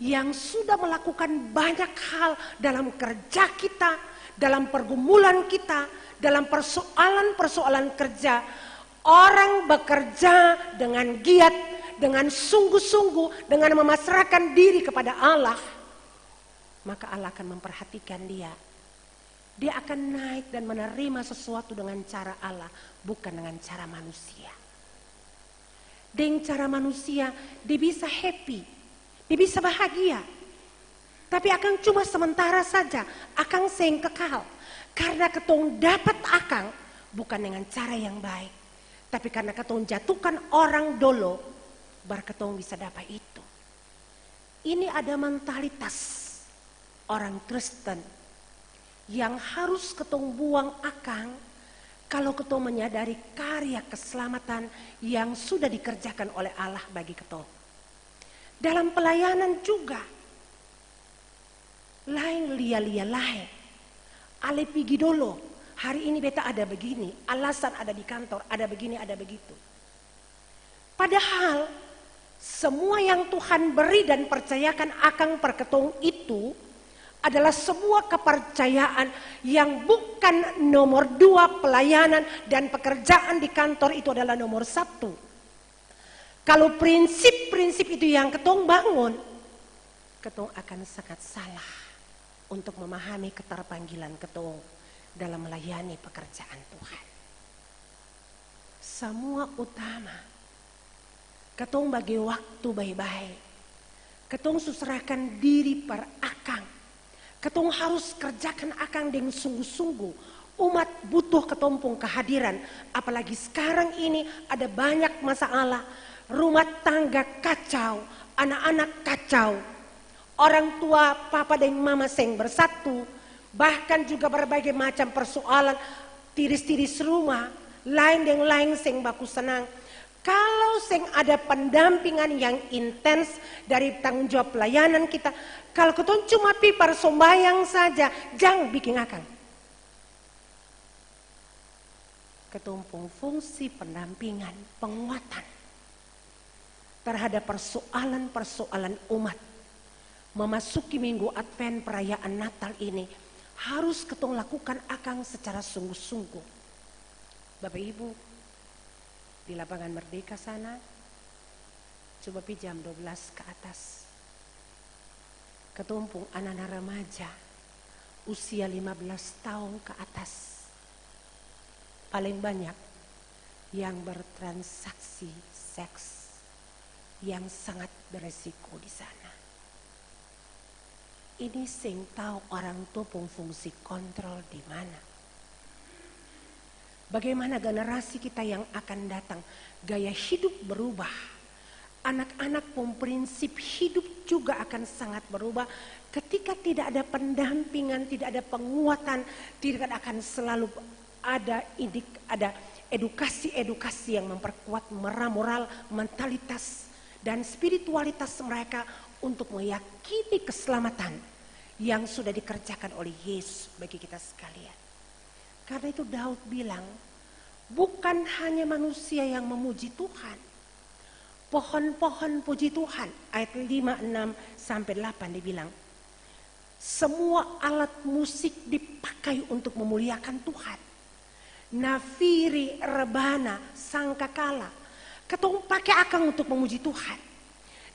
yang sudah melakukan banyak hal dalam kerja kita, dalam pergumulan kita, dalam persoalan-persoalan kerja. Orang bekerja dengan giat, dengan sungguh-sungguh, dengan memasrahkan diri kepada Allah, maka Allah akan memperhatikan dia. Dia akan naik dan menerima sesuatu dengan cara Allah, bukan dengan cara manusia. Dengan cara manusia, dia bisa happy, dia bisa bahagia. Tapi akan cuma sementara saja, akan seng kekal. Karena ketong dapat akang, bukan dengan cara yang baik. Tapi karena ketong jatuhkan orang dolo, baru ketong bisa dapat itu. Ini ada mentalitas orang Kristen yang harus ketong buang akang kalau ketong menyadari karya keselamatan yang sudah dikerjakan oleh Allah bagi ketong. Dalam pelayanan juga, lain lia-lia lain. Ale pigi dolo, hari ini beta ada begini, alasan ada di kantor, ada begini, ada begitu. Padahal semua yang Tuhan beri dan percayakan akang perketong itu adalah sebuah kepercayaan yang bukan nomor 2 pelayanan dan pekerjaan di kantor itu adalah nomor 1. Kalau prinsip-prinsip itu yang ketong bangun, ketong akan sangat salah untuk memahami keterpanggilan ketong dalam melayani pekerjaan Tuhan. Semua utama, ketong bagi waktu baik-baik, ketong susrahkan diri per akang. Ketong harus kerjakan akang dengan sungguh-sungguh. Umat butuh ketumpung kehadiran. Apalagi sekarang ini ada banyak masalah. Rumah tangga kacau, anak-anak kacau. Orang tua, papa dan mama seng bersatu. Bahkan juga berbagai macam persoalan. Tiris-tiris rumah, lain dengan lain seng baku senang. Kalau seng ada pendampingan yang intens dari tanggung jawab pelayanan kita, kalau ketong cuma pipar sombayang saja, jangan bikin akang. Ketumpung fungsi pendampingan, penguatan terhadap persoalan-persoalan umat. Memasuki minggu Advent perayaan Natal ini, harus ketong lakukan akang secara sungguh-sungguh. Bapak Ibu, di lapangan Merdeka sana, coba pi jam 12 ke atas. Ketumpung anak-anak remaja, usia 15 tahun ke atas. Paling banyak yang bertransaksi seks yang sangat beresiko di sana. Ini sing tahu orang tua fungsi kontrol di mana. Bagaimana generasi kita yang akan datang, gaya hidup berubah. Anak-anak pun prinsip hidup juga akan sangat berubah. Ketika tidak ada pendampingan, tidak ada penguatan, tidak akan selalu ada edukasi-edukasi yang memperkuat moral, mentalitas, dan spiritualitas mereka untuk meyakini keselamatan yang sudah dikerjakan oleh Yesus bagi kita sekalian. Karena itu Daud bilang, bukan hanya manusia yang memuji Tuhan. Pohon-pohon puji Tuhan, ayat 5, 6, sampai 8 dibilang. Semua alat musik dipakai untuk memuliakan Tuhan. Nafiri, rebana, sangkakala, ketong pakai akang untuk memuji Tuhan.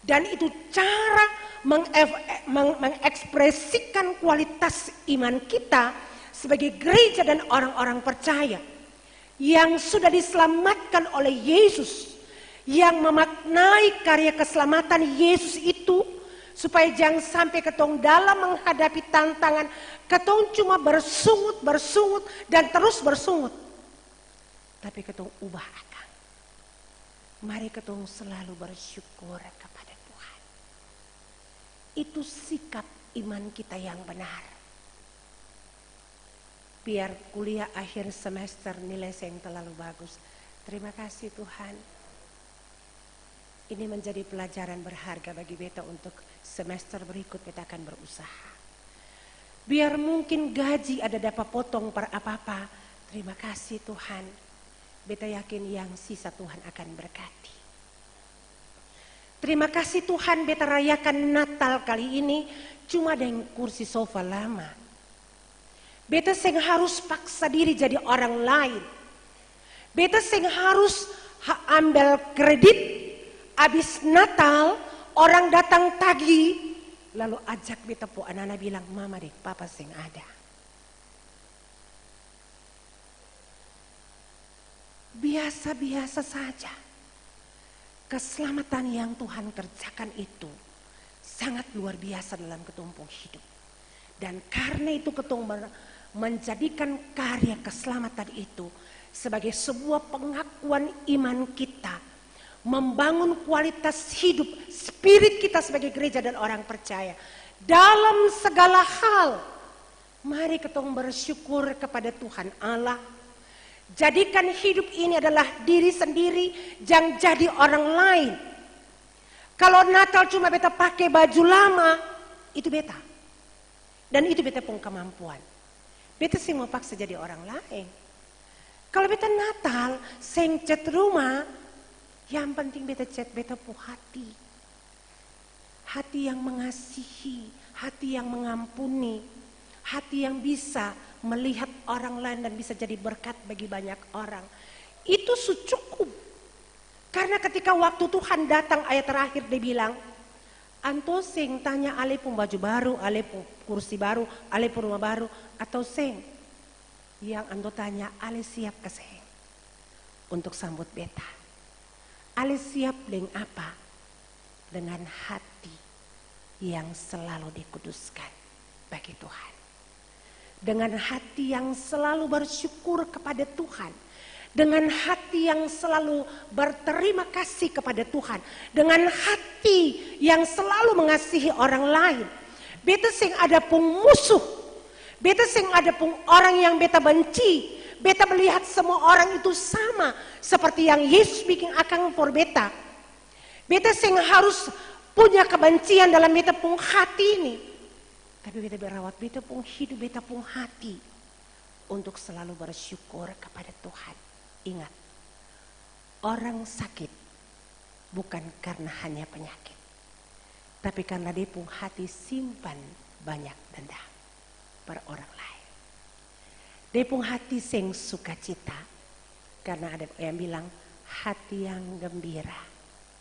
Dan itu cara mengekspresikan kualitas iman kita sebagai gereja dan orang-orang percaya yang sudah diselamatkan oleh Yesus, yang memaknai karya keselamatan Yesus itu, supaya jangan sampai ketong dalam menghadapi tantangan, ketong cuma bersungut dan terus bersungut. Tapi ketong ubah akang. Mari ketong selalu bersyukur kepada Tuhan. Itu sikap iman kita yang benar. Biar kuliah akhir semester nilai saya yang terlalu bagus. Terima kasih Tuhan. Ini menjadi pelajaran berharga bagi beta untuk semester berikut beta akan berusaha. Biar mungkin gaji ada dapat potong per apa-apa. Terima kasih Tuhan. Beta yakin yang sisa Tuhan akan berkati. Terima kasih Tuhan, beta rayakan Natal kali ini cuma dengan kursi sofa lama. Beta seng harus paksa diri jadi orang lain. Beta seng harus ambil kredit. Abis Natal orang datang tagih, lalu ajak beta po anak-anak bilang, mama deh papa seng ada. Biasa-biasa saja. Keselamatan yang Tuhan kerjakan itu sangat luar biasa dalam ketumpung hidup. Dan karena itu ketong menjadikan karya keselamatan itu sebagai sebuah pengakuan iman kita, membangun kualitas hidup spirit kita sebagai gereja dan orang percaya dalam segala hal. Mari ketong bersyukur kepada Tuhan Allah. Jadikan hidup ini adalah diri sendiri, jangan jadi orang lain. Kalau Natal cuma beta pakai baju lama, itu beta. Dan itu beta pun kemampuan. Beta sih mau paksa jadi orang lain. Kalau beta Natal, seng cat rumah, yang penting beta cat beta pu hati. Hati yang mengasihi, hati yang mengampuni, hati yang bisa melihat orang lain dan bisa jadi berkat bagi banyak orang. Itu cukup. Karena ketika waktu Tuhan datang ayat terakhir dia bilang, anto seng tanya ale pun baju baru, ale pun kursi baru, ale pun rumah baru, atau seng. Yang anto tanya, ale siap ke seng untuk sambut beta. Ale siap dengan apa? Dengan hati yang selalu dikuduskan bagi Tuhan. Dengan hati yang selalu bersyukur kepada Tuhan. Dengan hati yang selalu berterima kasih kepada Tuhan. Dengan hati yang selalu mengasihi orang lain. Beta sing ada pun musuh. Beta sing ada pun orang yang beta benci. Beta melihat semua orang itu sama. Seperti yang Yesus bikin akang for beta. Beta sing harus punya kebencian dalam beta pun hati ini. Tapi beta berawat beta pun hidup, beta pun hati untuk selalu bersyukur kepada Tuhan. Ingat, orang sakit bukan karena hanya penyakit, tapi karena dia pun hati simpan banyak dendam per orang lain. Dia pun hati sing sukacita, karena ada yang bilang hati yang gembira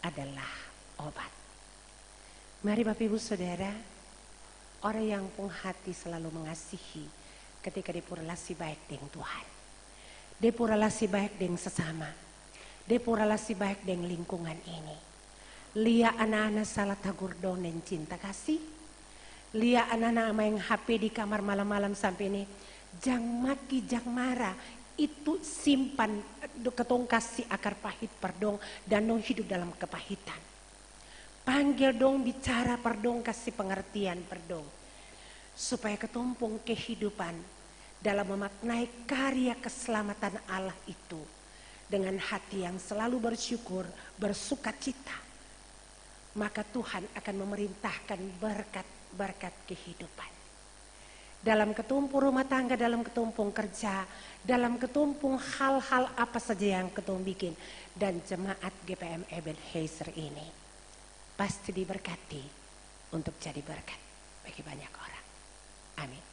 adalah obat. Mari Bapak Ibu Saudara, orang yang pun hati selalu mengasihi ketika dia pun relasi baik dengan Tuhan. Dia pun relasi baik dengan sesama. Dia pun relasi baik dengan lingkungan ini. Lia anak-anak salah tagur dong dan cinta kasih. Lia anak-anak main HP di kamar malam-malam sampai ini. Jang maki, jang marah. Itu simpan ketong kasih akar pahit perdong dan dong hidup dalam kepahitan. Panggil dong bicara perdong kasih pengertian perdong. Supaya ketumpung kehidupan dalam memaknai karya keselamatan Allah itu. Dengan hati yang selalu bersyukur, bersukacita. Maka Tuhan akan memerintahkan berkat-berkat kehidupan. Dalam ketumpung rumah tangga, dalam ketumpung kerja, dalam ketumpung hal-hal apa saja yang ketong bikin. Dan jemaat GPM Ebenezer ini pasti diberkati untuk jadi berkat bagi banyak orang. Amin.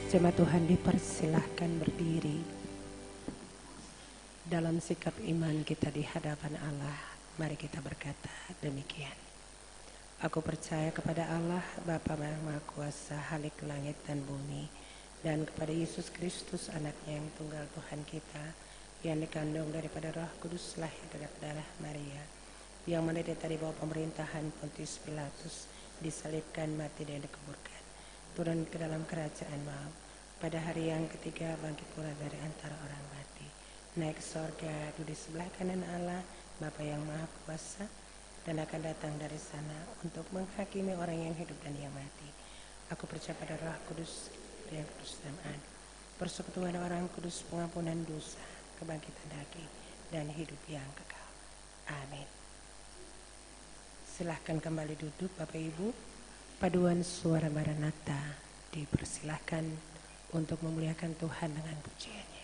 Jemaat Tuhan dipersilahkan berdiri dalam sikap iman kita di hadapan Allah. Mari kita berkata demikian. Aku percaya kepada Allah Bapa yang Maha Kuasa, Halik langit dan bumi, dan kepada Yesus Kristus anaknya yang tunggal Tuhan kita, yang dikandung daripada Roh Kudus, lahir dari darah Maria, yang menderita di bawah pemerintahan Pontius Pilatus, disalibkan, mati dan dikuburkan, turun ke dalam kerajaan maut, pada hari yang ketiga bangkit pula dari antara orang mati, naik ke sorga, duduk di sebelah kanan Allah Bapa yang Maha Kuasa, dan akan datang dari sana untuk menghakimi orang yang hidup dan yang mati. Aku percaya pada Roh Kudus, yang kudus dan adil, persekutuan orang kudus, pengampunan dosa, kebangkitan daging, dan hidup yang kekal. Amin. Silahkan kembali duduk Bapak Ibu. Paduan suara Maranatha dipersilahkan untuk memuliakan Tuhan dengan pujiannya.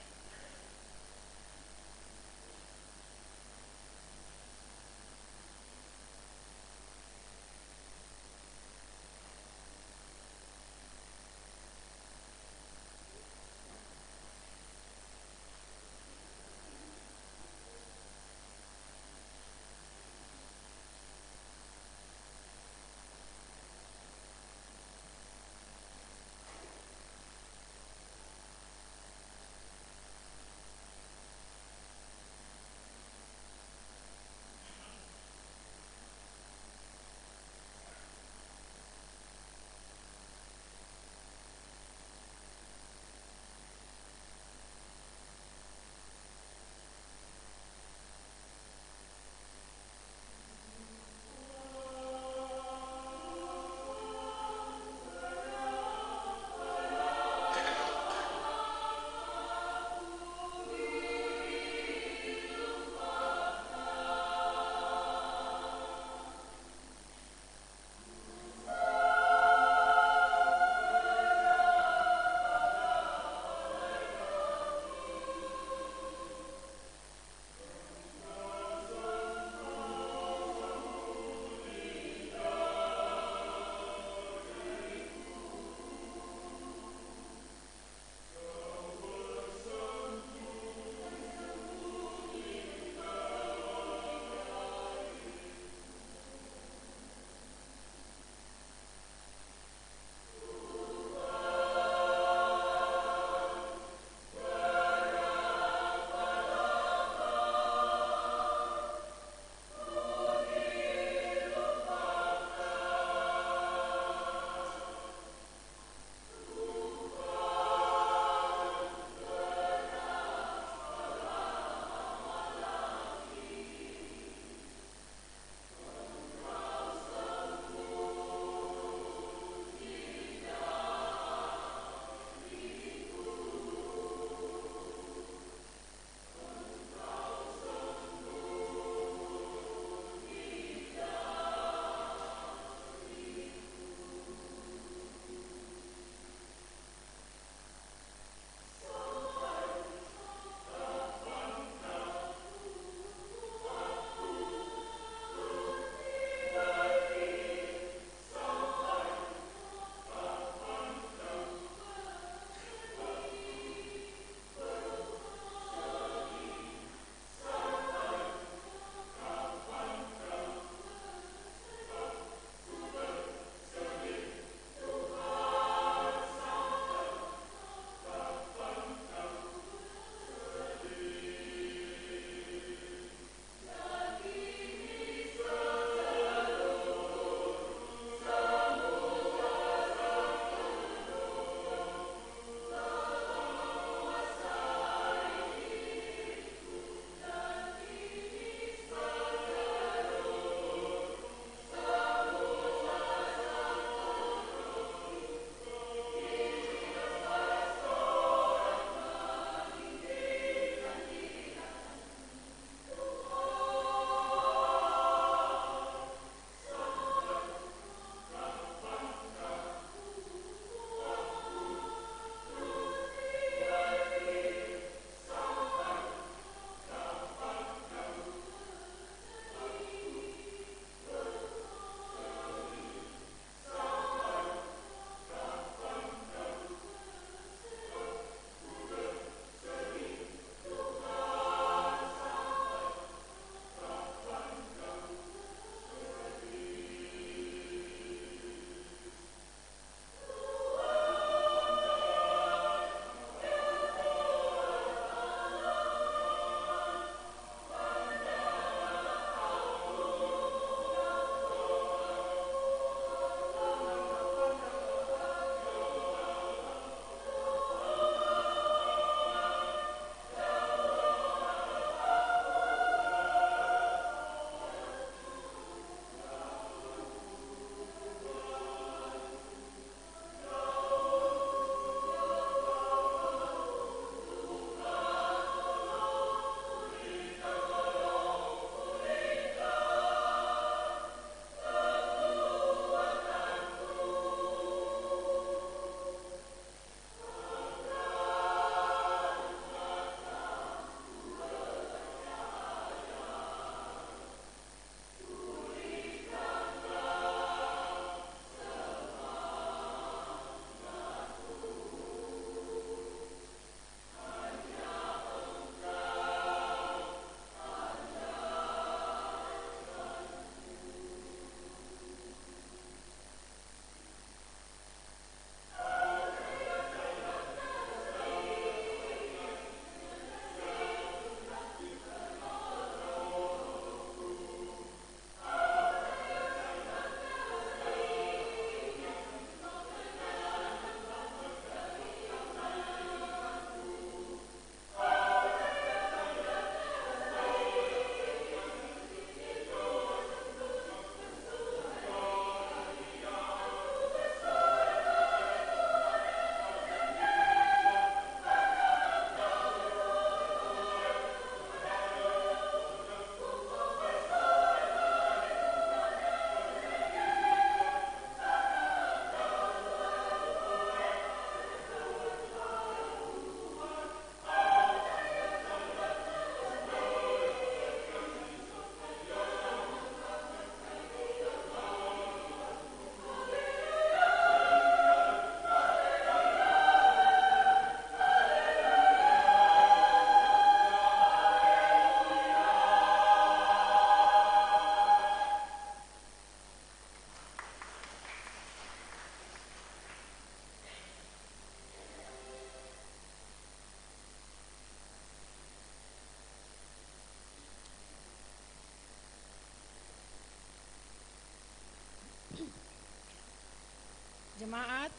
jemaat,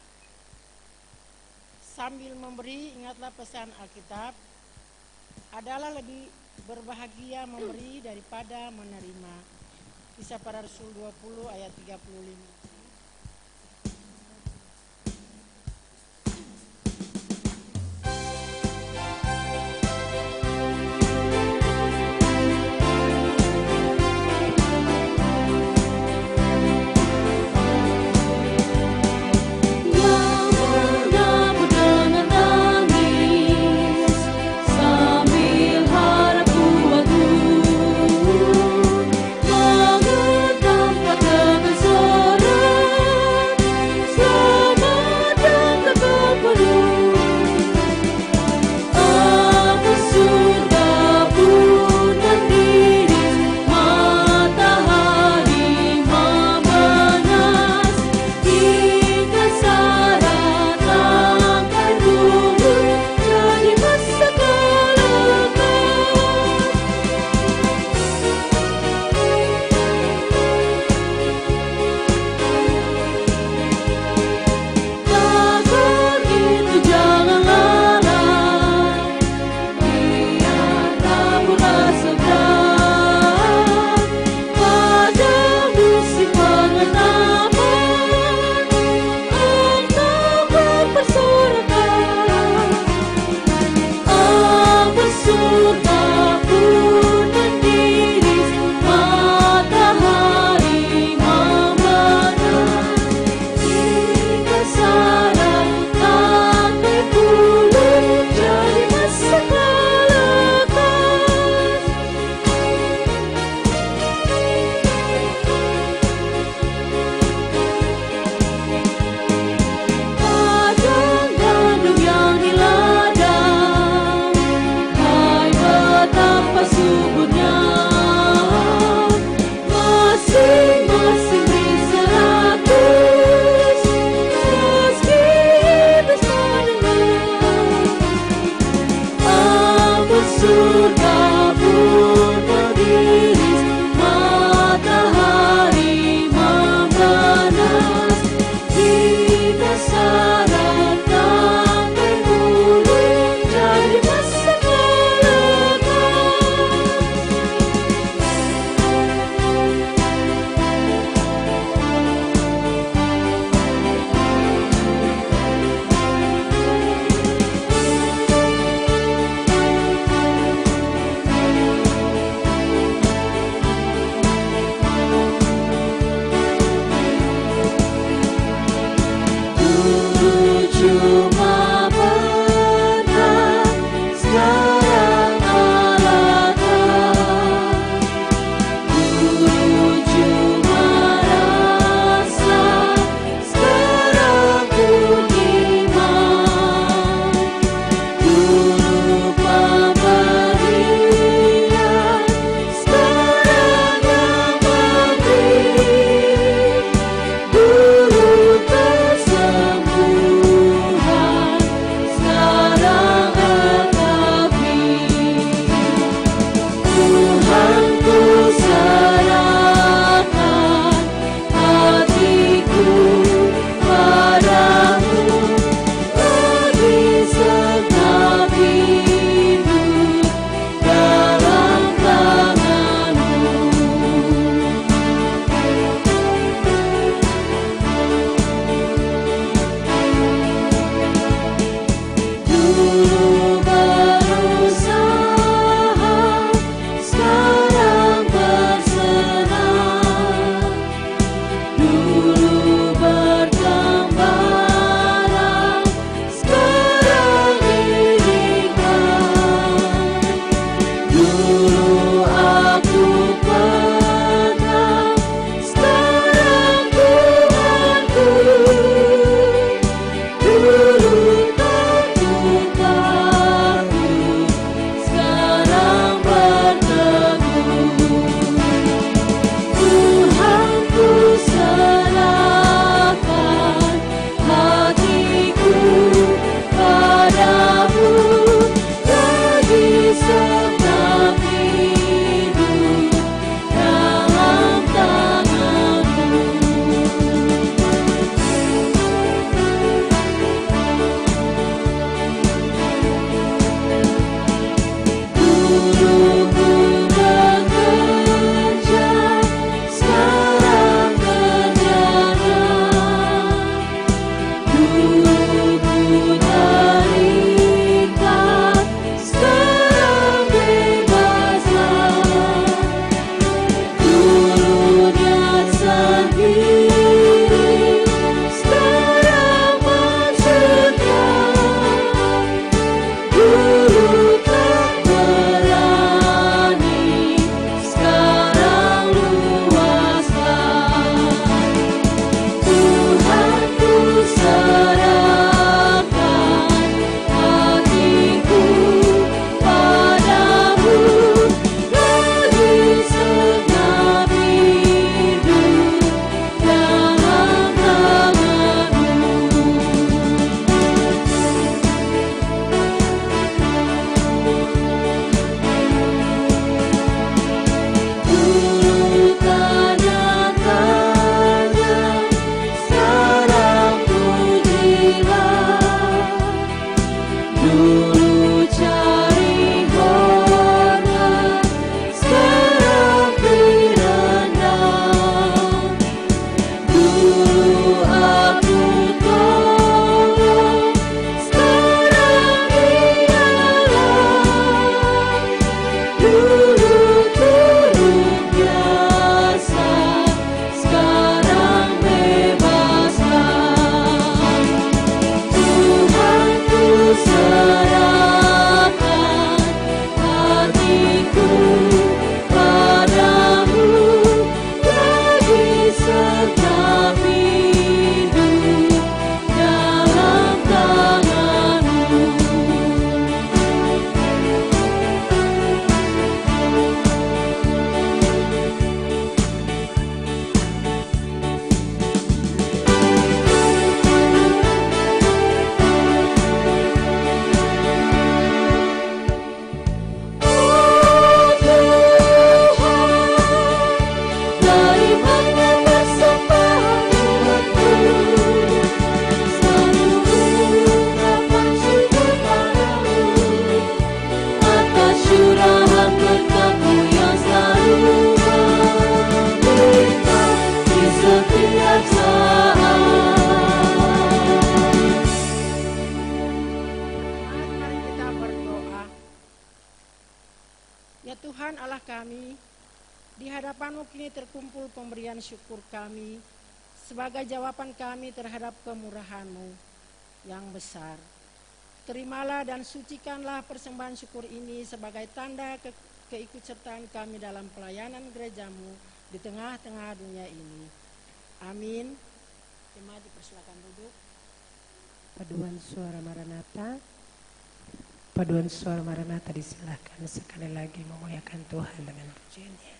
sambil memberi ingatlah pesan Alkitab, adalah lebih berbahagia memberi daripada menerima. Kisah Para Rasul 20 ayat 35. Ya Tuhan Allah kami, di hadapan-Mu kini terkumpul pemberian syukur kami sebagai jawaban kami terhadap kemurahan-Mu yang besar. Terimalah dan sucikanlah persembahan syukur ini sebagai tanda keikutsertaan kami dalam pelayanan gereja-Mu di tengah-tengah dunia ini. Amin. Jemaat dipersilakan duduk. Paduan suara Maranatha. Paduan suara Maranatha disilahkan sekali lagi memuliakan Tuhan dengan pujiannya.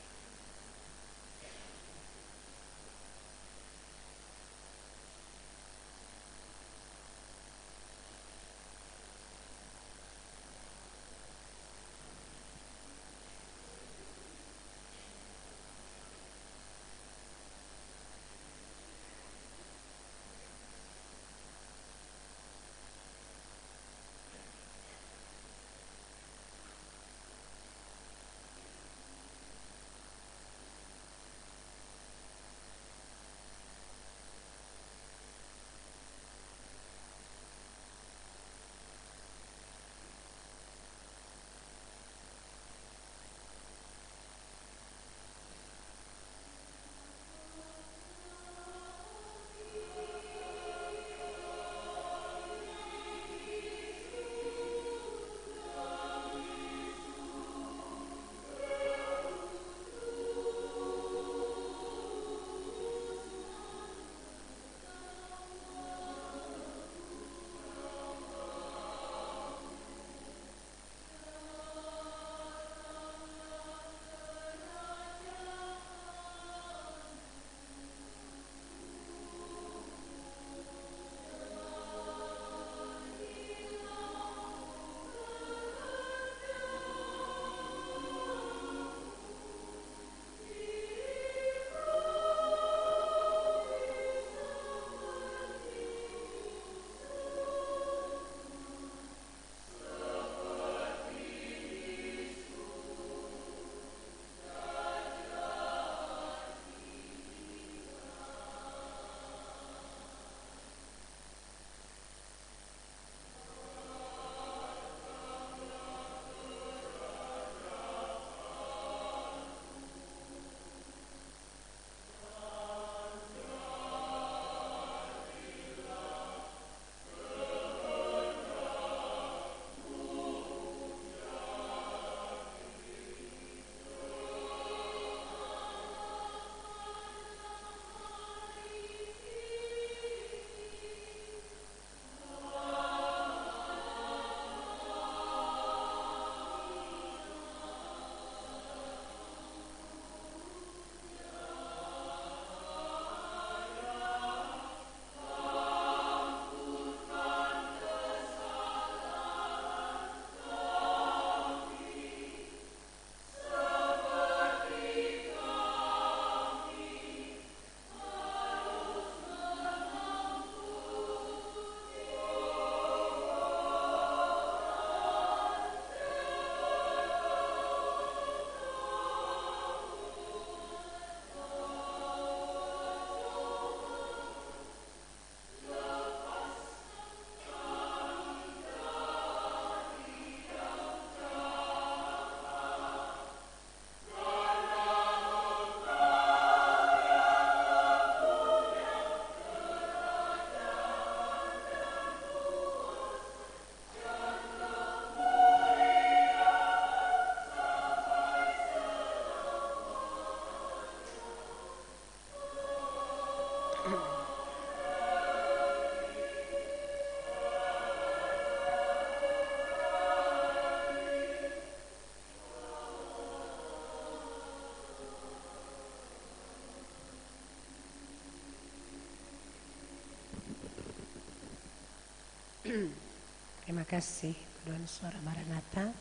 Terima kasih Paduan Suara Maranatha.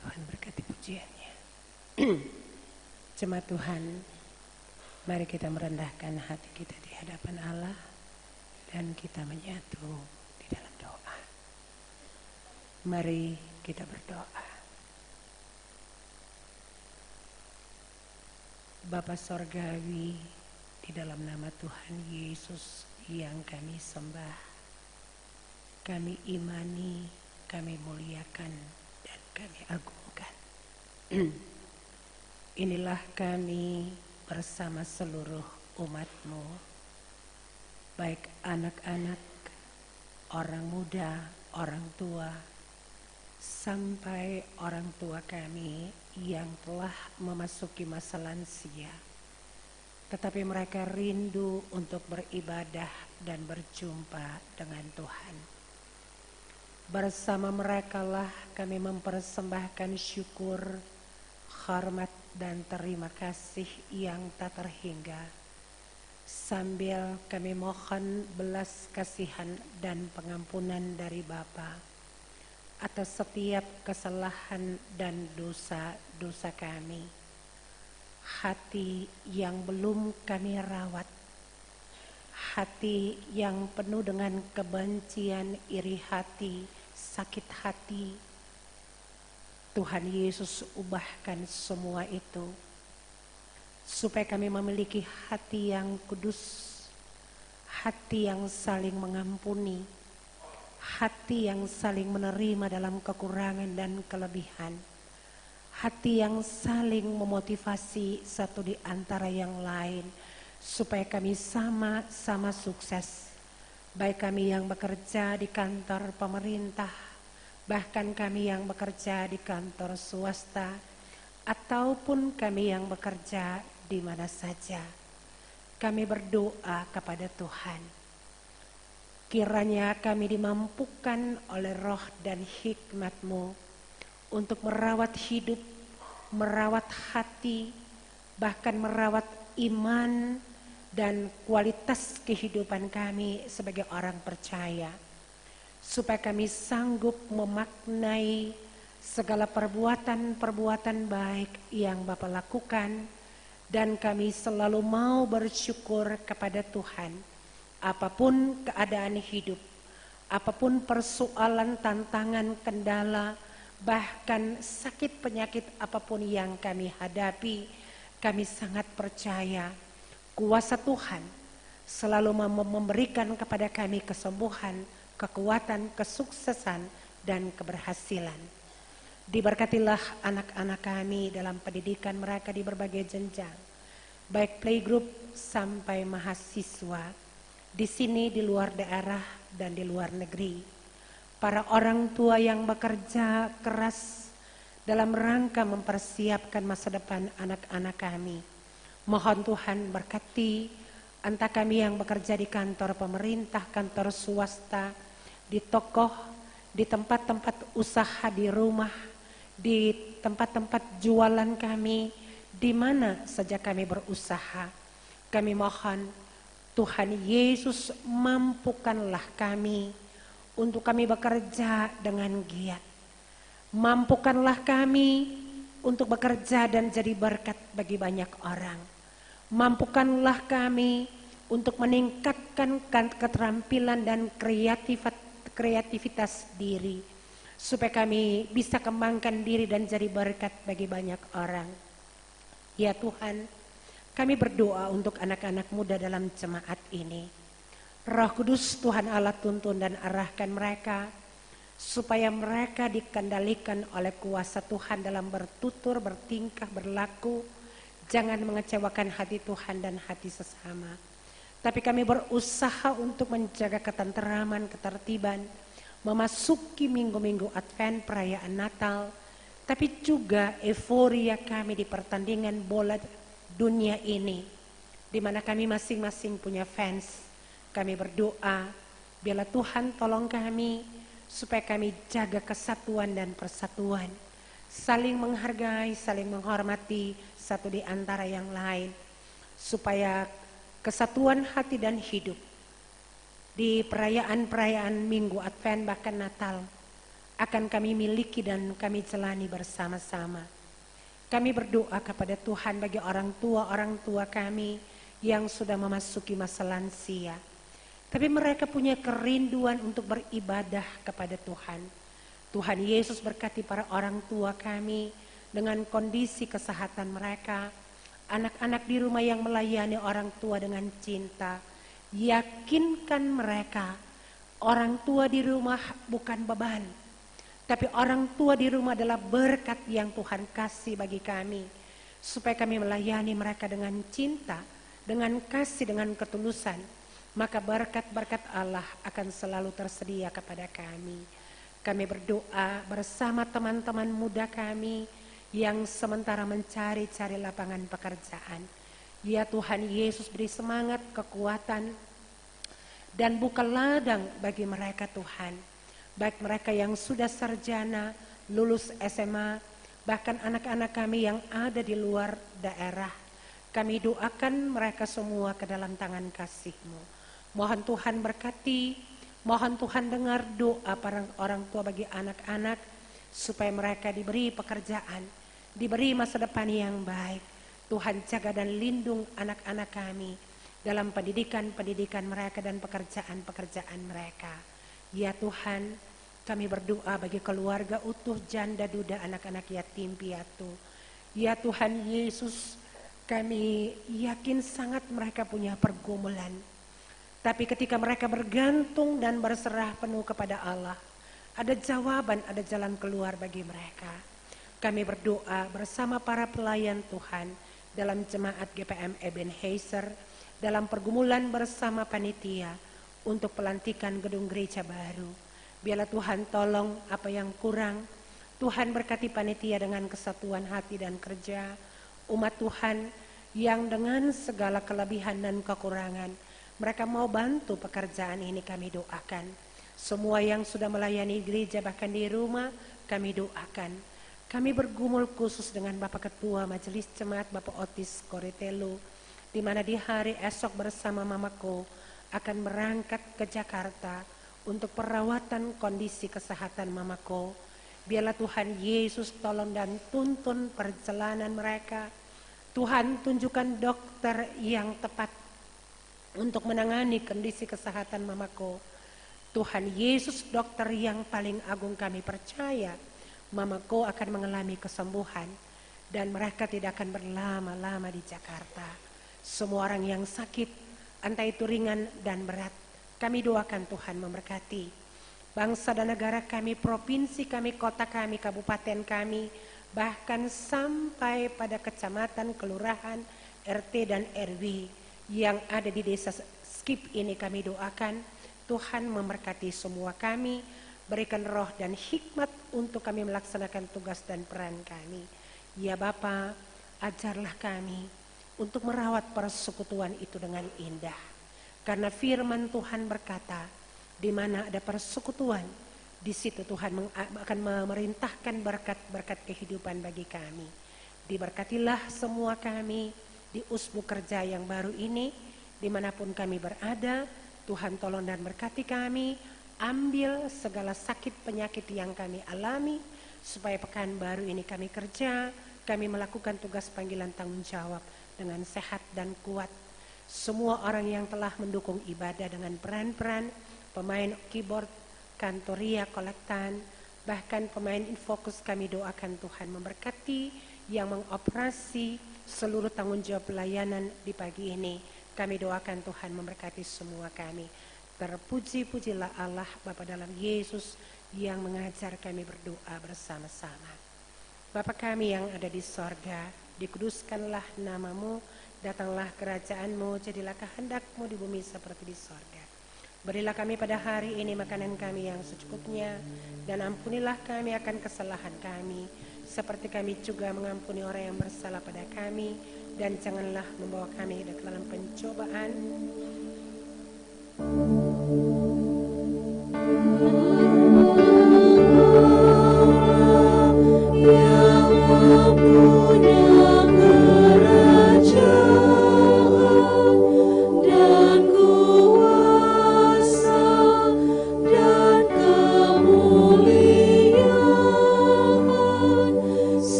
Tuhan berkati pujiannya. Jemaat Tuhan, mari kita merendahkan hati kita di hadapan Allah dan kita menyatu di dalam doa. Mari kita berdoa. Bapa Sorgawi, di dalam nama Tuhan Yesus yang kami sembah, kami imani, kami muliakan, dan kami agungkan. Inilah kami bersama seluruh umat-Mu, baik anak-anak, orang muda, orang tua, sampai orang tua kami yang telah memasuki masa lansia. Tetapi mereka rindu untuk beribadah dan berjumpa dengan Tuhan. Bersama merekalah kami mempersembahkan syukur, hormat dan terima kasih yang tak terhingga, sambil kami mohon belas kasihan dan pengampunan dari Bapa atas setiap kesalahan dan dosa-dosa kami. Hati yang belum kami rawat, hati yang penuh dengan kebencian, iri hati, sakit hati, Tuhan Yesus ubahkan semua itu supaya kami memiliki hati yang kudus, hati yang saling mengampuni, hati yang saling menerima dalam kekurangan dan kelebihan, hati yang saling memotivasi satu di antara yang lain supaya kami sama-sama sukses, baik kami yang bekerja di kantor pemerintah, bahkan kami yang bekerja di kantor swasta, ataupun kami yang bekerja di mana saja. Kami berdoa kepada Tuhan, kiranya kami dimampukan oleh roh dan hikmat-Mu untuk merawat hidup, merawat hati, bahkan merawat iman dan kualitas kehidupan kami sebagai orang percaya, supaya kami sanggup memaknai segala perbuatan-perbuatan baik yang Bapa lakukan, dan kami selalu mau bersyukur kepada Tuhan apapun keadaan hidup, apapun persoalan, tantangan, kendala, bahkan sakit penyakit apapun yang kami hadapi. Kami sangat percaya kuasa Tuhan selalu memberikan kepada kami kesembuhan, kekuatan, kesuksesan, dan keberhasilan. Diberkatilah anak-anak kami dalam pendidikan mereka di berbagai jenjang, baik playgroup sampai mahasiswa, di sini, di luar daerah, dan di luar negeri. Para orang tua yang bekerja keras dalam rangka mempersiapkan masa depan anak-anak kami. Mohon Tuhan berkati entah kami yang bekerja di kantor pemerintah, kantor swasta, di toko, di tempat-tempat usaha, di rumah, di tempat-tempat jualan kami, di mana saja kami berusaha. Kami mohon Tuhan Yesus mampukanlah kami untuk kami bekerja dengan giat. Mampukanlah kami untuk bekerja dan jadi berkat bagi banyak orang. Mampukanlah kami untuk meningkatkan keterampilan dan kreativitas diri, supaya kami bisa kembangkan diri dan jadi berkat bagi banyak orang. Ya Tuhan, kami berdoa untuk anak-anak muda dalam jemaat ini. Roh Kudus Tuhan Allah tuntun dan arahkan mereka, supaya mereka dikendalikan oleh kuasa Tuhan dalam bertutur, bertingkah, berlaku. Jangan mengecewakan hati Tuhan dan hati sesama. Tapi kami berusaha untuk menjaga ketenteraman, ketertiban, memasuki minggu-minggu Advent, perayaan Natal, tapi juga euforia kami di pertandingan bola dunia ini, di mana kami masing-masing punya fans. Kami berdoa, biarlah Tuhan tolong kami, supaya kami jaga kesatuan dan persatuan, saling menghargai, saling menghormati satu di antara yang lain, supaya kesatuan hati dan hidup di perayaan-perayaan Minggu Advent bahkan Natal akan kami miliki dan kami jalani bersama-sama. Kami berdoa kepada Tuhan bagi orang tua kami yang sudah memasuki masa lansia, tapi mereka punya kerinduan untuk beribadah kepada Tuhan. Tuhan Yesus berkati para orang tua kami dengan kondisi kesehatan mereka. Anak-anak di rumah yang melayani orang tua dengan cinta. Yakinkan mereka, orang tua di rumah bukan beban, Tapi orang tua di rumah adalah berkat yang Tuhan kasih bagi kami. Supaya kami melayani mereka dengan cinta, dengan kasih, dengan ketulusan. Maka berkat-berkat Allah akan selalu tersedia kepada kami. Kami berdoa bersama teman-teman muda kami yang sementara mencari-cari lapangan pekerjaan. Ya Tuhan Yesus, beri semangat, kekuatan, dan buka ladang bagi mereka Tuhan. Baik mereka yang sudah sarjana, lulus SMA, bahkan anak-anak kami yang ada di luar daerah. Kami doakan mereka semua ke dalam tangan kasih-Mu. Mohon Tuhan berkati, mohon Tuhan dengar doa para orang tua bagi anak-anak, supaya mereka diberi pekerjaan, diberi masa depan yang baik. Tuhan jaga dan lindung anak-anak kami dalam pendidikan mereka dan pekerjaan mereka. Ya Tuhan, kami berdoa bagi keluarga utuh, janda, duda, anak-anak yatim piatu. Ya Tuhan Yesus, kami yakin sangat mereka punya pergumulan. Tapi ketika mereka bergantung dan berserah penuh kepada Allah, ada jawaban, ada jalan keluar bagi mereka. Kami berdoa bersama para pelayan Tuhan dalam jemaat GPM Ebenezer, dalam pergumulan bersama panitia untuk pelantikan gedung gereja baru. Biarlah Tuhan tolong apa yang kurang. Tuhan berkati panitia dengan kesatuan hati dan kerja. Umat Tuhan yang dengan segala kelebihan dan kekurangan, mereka mau bantu pekerjaan ini, kami doakan. Semua yang sudah melayani gereja bahkan di rumah, kami doakan. Kami bergumul khusus dengan Bapak Ketua Majelis Jemaat Bapak Otis Koretelo, di mana di hari esok bersama Mamako akan berangkat ke Jakarta untuk perawatan kondisi kesehatan Mamako. Biarlah Tuhan Yesus tolong dan tuntun perjalanan mereka. Tuhan tunjukkan dokter yang tepat untuk menangani kondisi kesehatan Mamako. Tuhan Yesus, dokter yang paling agung, kami percaya Mamako akan mengalami kesembuhan dan mereka tidak akan berlama-lama di Jakarta. Semua orang yang sakit, entah itu ringan dan berat, kami doakan Tuhan memberkati bangsa dan negara kami, provinsi kami, kota kami, kabupaten kami, bahkan sampai pada kecamatan, kelurahan, RT dan RW yang ada di desa Skip ini. Kami doakan Tuhan memberkati semua kami, berikan roh dan hikmat untuk kami melaksanakan tugas dan peran kami. Ya Bapa, ajarlah kami untuk merawat persekutuan itu dengan indah. Karena firman Tuhan berkata, di mana ada persekutuan, di situ Tuhan akan memerintahkan berkat-berkat kehidupan bagi kami. Diberkatilah semua kami di usbu kerja yang baru ini, dimanapun kami berada. Tuhan tolong dan berkati kami, ambil segala sakit penyakit yang kami alami, supaya pekan baru ini kami kerja, kami melakukan tugas panggilan tanggung jawab dengan sehat dan kuat. Semua orang yang telah mendukung ibadah dengan peran-peran, pemain keyboard, kantoria, kolektan, bahkan pemain infokus, kami doakan Tuhan memberkati yang mengoperasi seluruh tanggung jawab pelayanan di pagi ini. Kami doakan Tuhan memberkati semua kami. Terpuji-pujilah Allah Bapa dalam Yesus yang mengajar kami berdoa bersama-sama. Bapa kami yang ada di sorga, dikuduskanlah namamu, datanglah kerajaan-Mu, jadilah kehendak-Mu di bumi seperti di sorga. Berilah kami pada hari ini makanan kami yang secukupnya, dan ampunilah kami akan kesalahan kami, seperti kami juga mengampuni orang yang bersalah pada kami, dan janganlah membawa kami ke dalam pencobaan.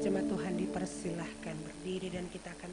Jemaat Tuhan dipersilahkan berdiri dan kita akan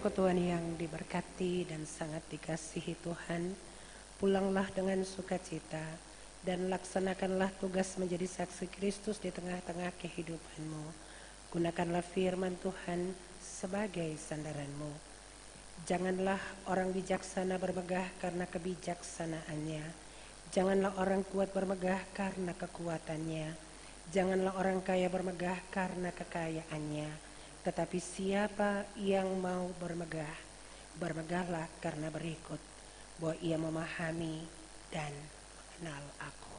Saudaraku Tuhan yang diberkati dan sangat dikasihi Tuhan, pulanglah dengan sukacita dan laksanakanlah tugas menjadi saksi Kristus di tengah-tengah kehidupanmu. Gunakanlah firman Tuhan sebagai sandaranmu. Janganlah orang bijaksana bermegah karena kebijaksanaannya. Janganlah orang kuat bermegah karena kekuatannya. Janganlah orang kaya bermegah karena kekayaannya. Tetapi siapa yang mau bermegah, bermegahlah karena berikut bahwa ia memahami dan mengenal aku.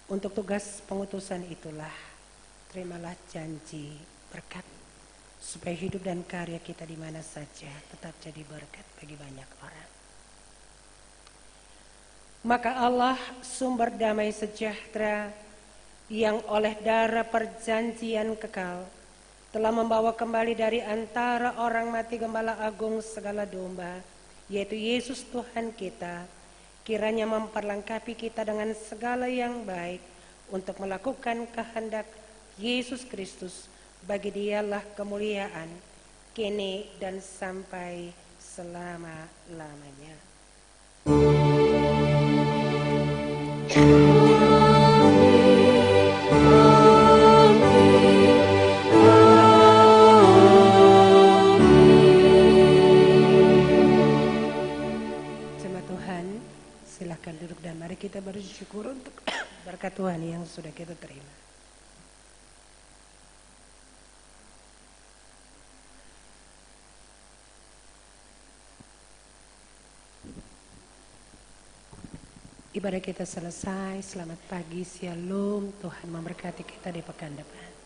Untuk tugas pengutusan itulah, terimalah janji berkat, supaya hidup dan karya kita di mana saja tetap jadi berkat bagi banyak orang. Maka Allah, sumber damai sejahtera, yang oleh darah perjanjian kekal telah membawa kembali dari antara orang mati Gembala Agung segala domba, yaitu Yesus Tuhan kita, kiranya memperlengkapi kita dengan segala yang baik untuk melakukan kehendak Yesus Kristus. Bagi Dialah kemuliaan kini dan sampai selama-lamanya. Silakan duduk dan mari kita bersyukur untuk berkat Tuhan yang sudah kita terima. Ibadah kita selesai. Selamat pagi, shalom. Tuhan memberkati kita di pekan depan.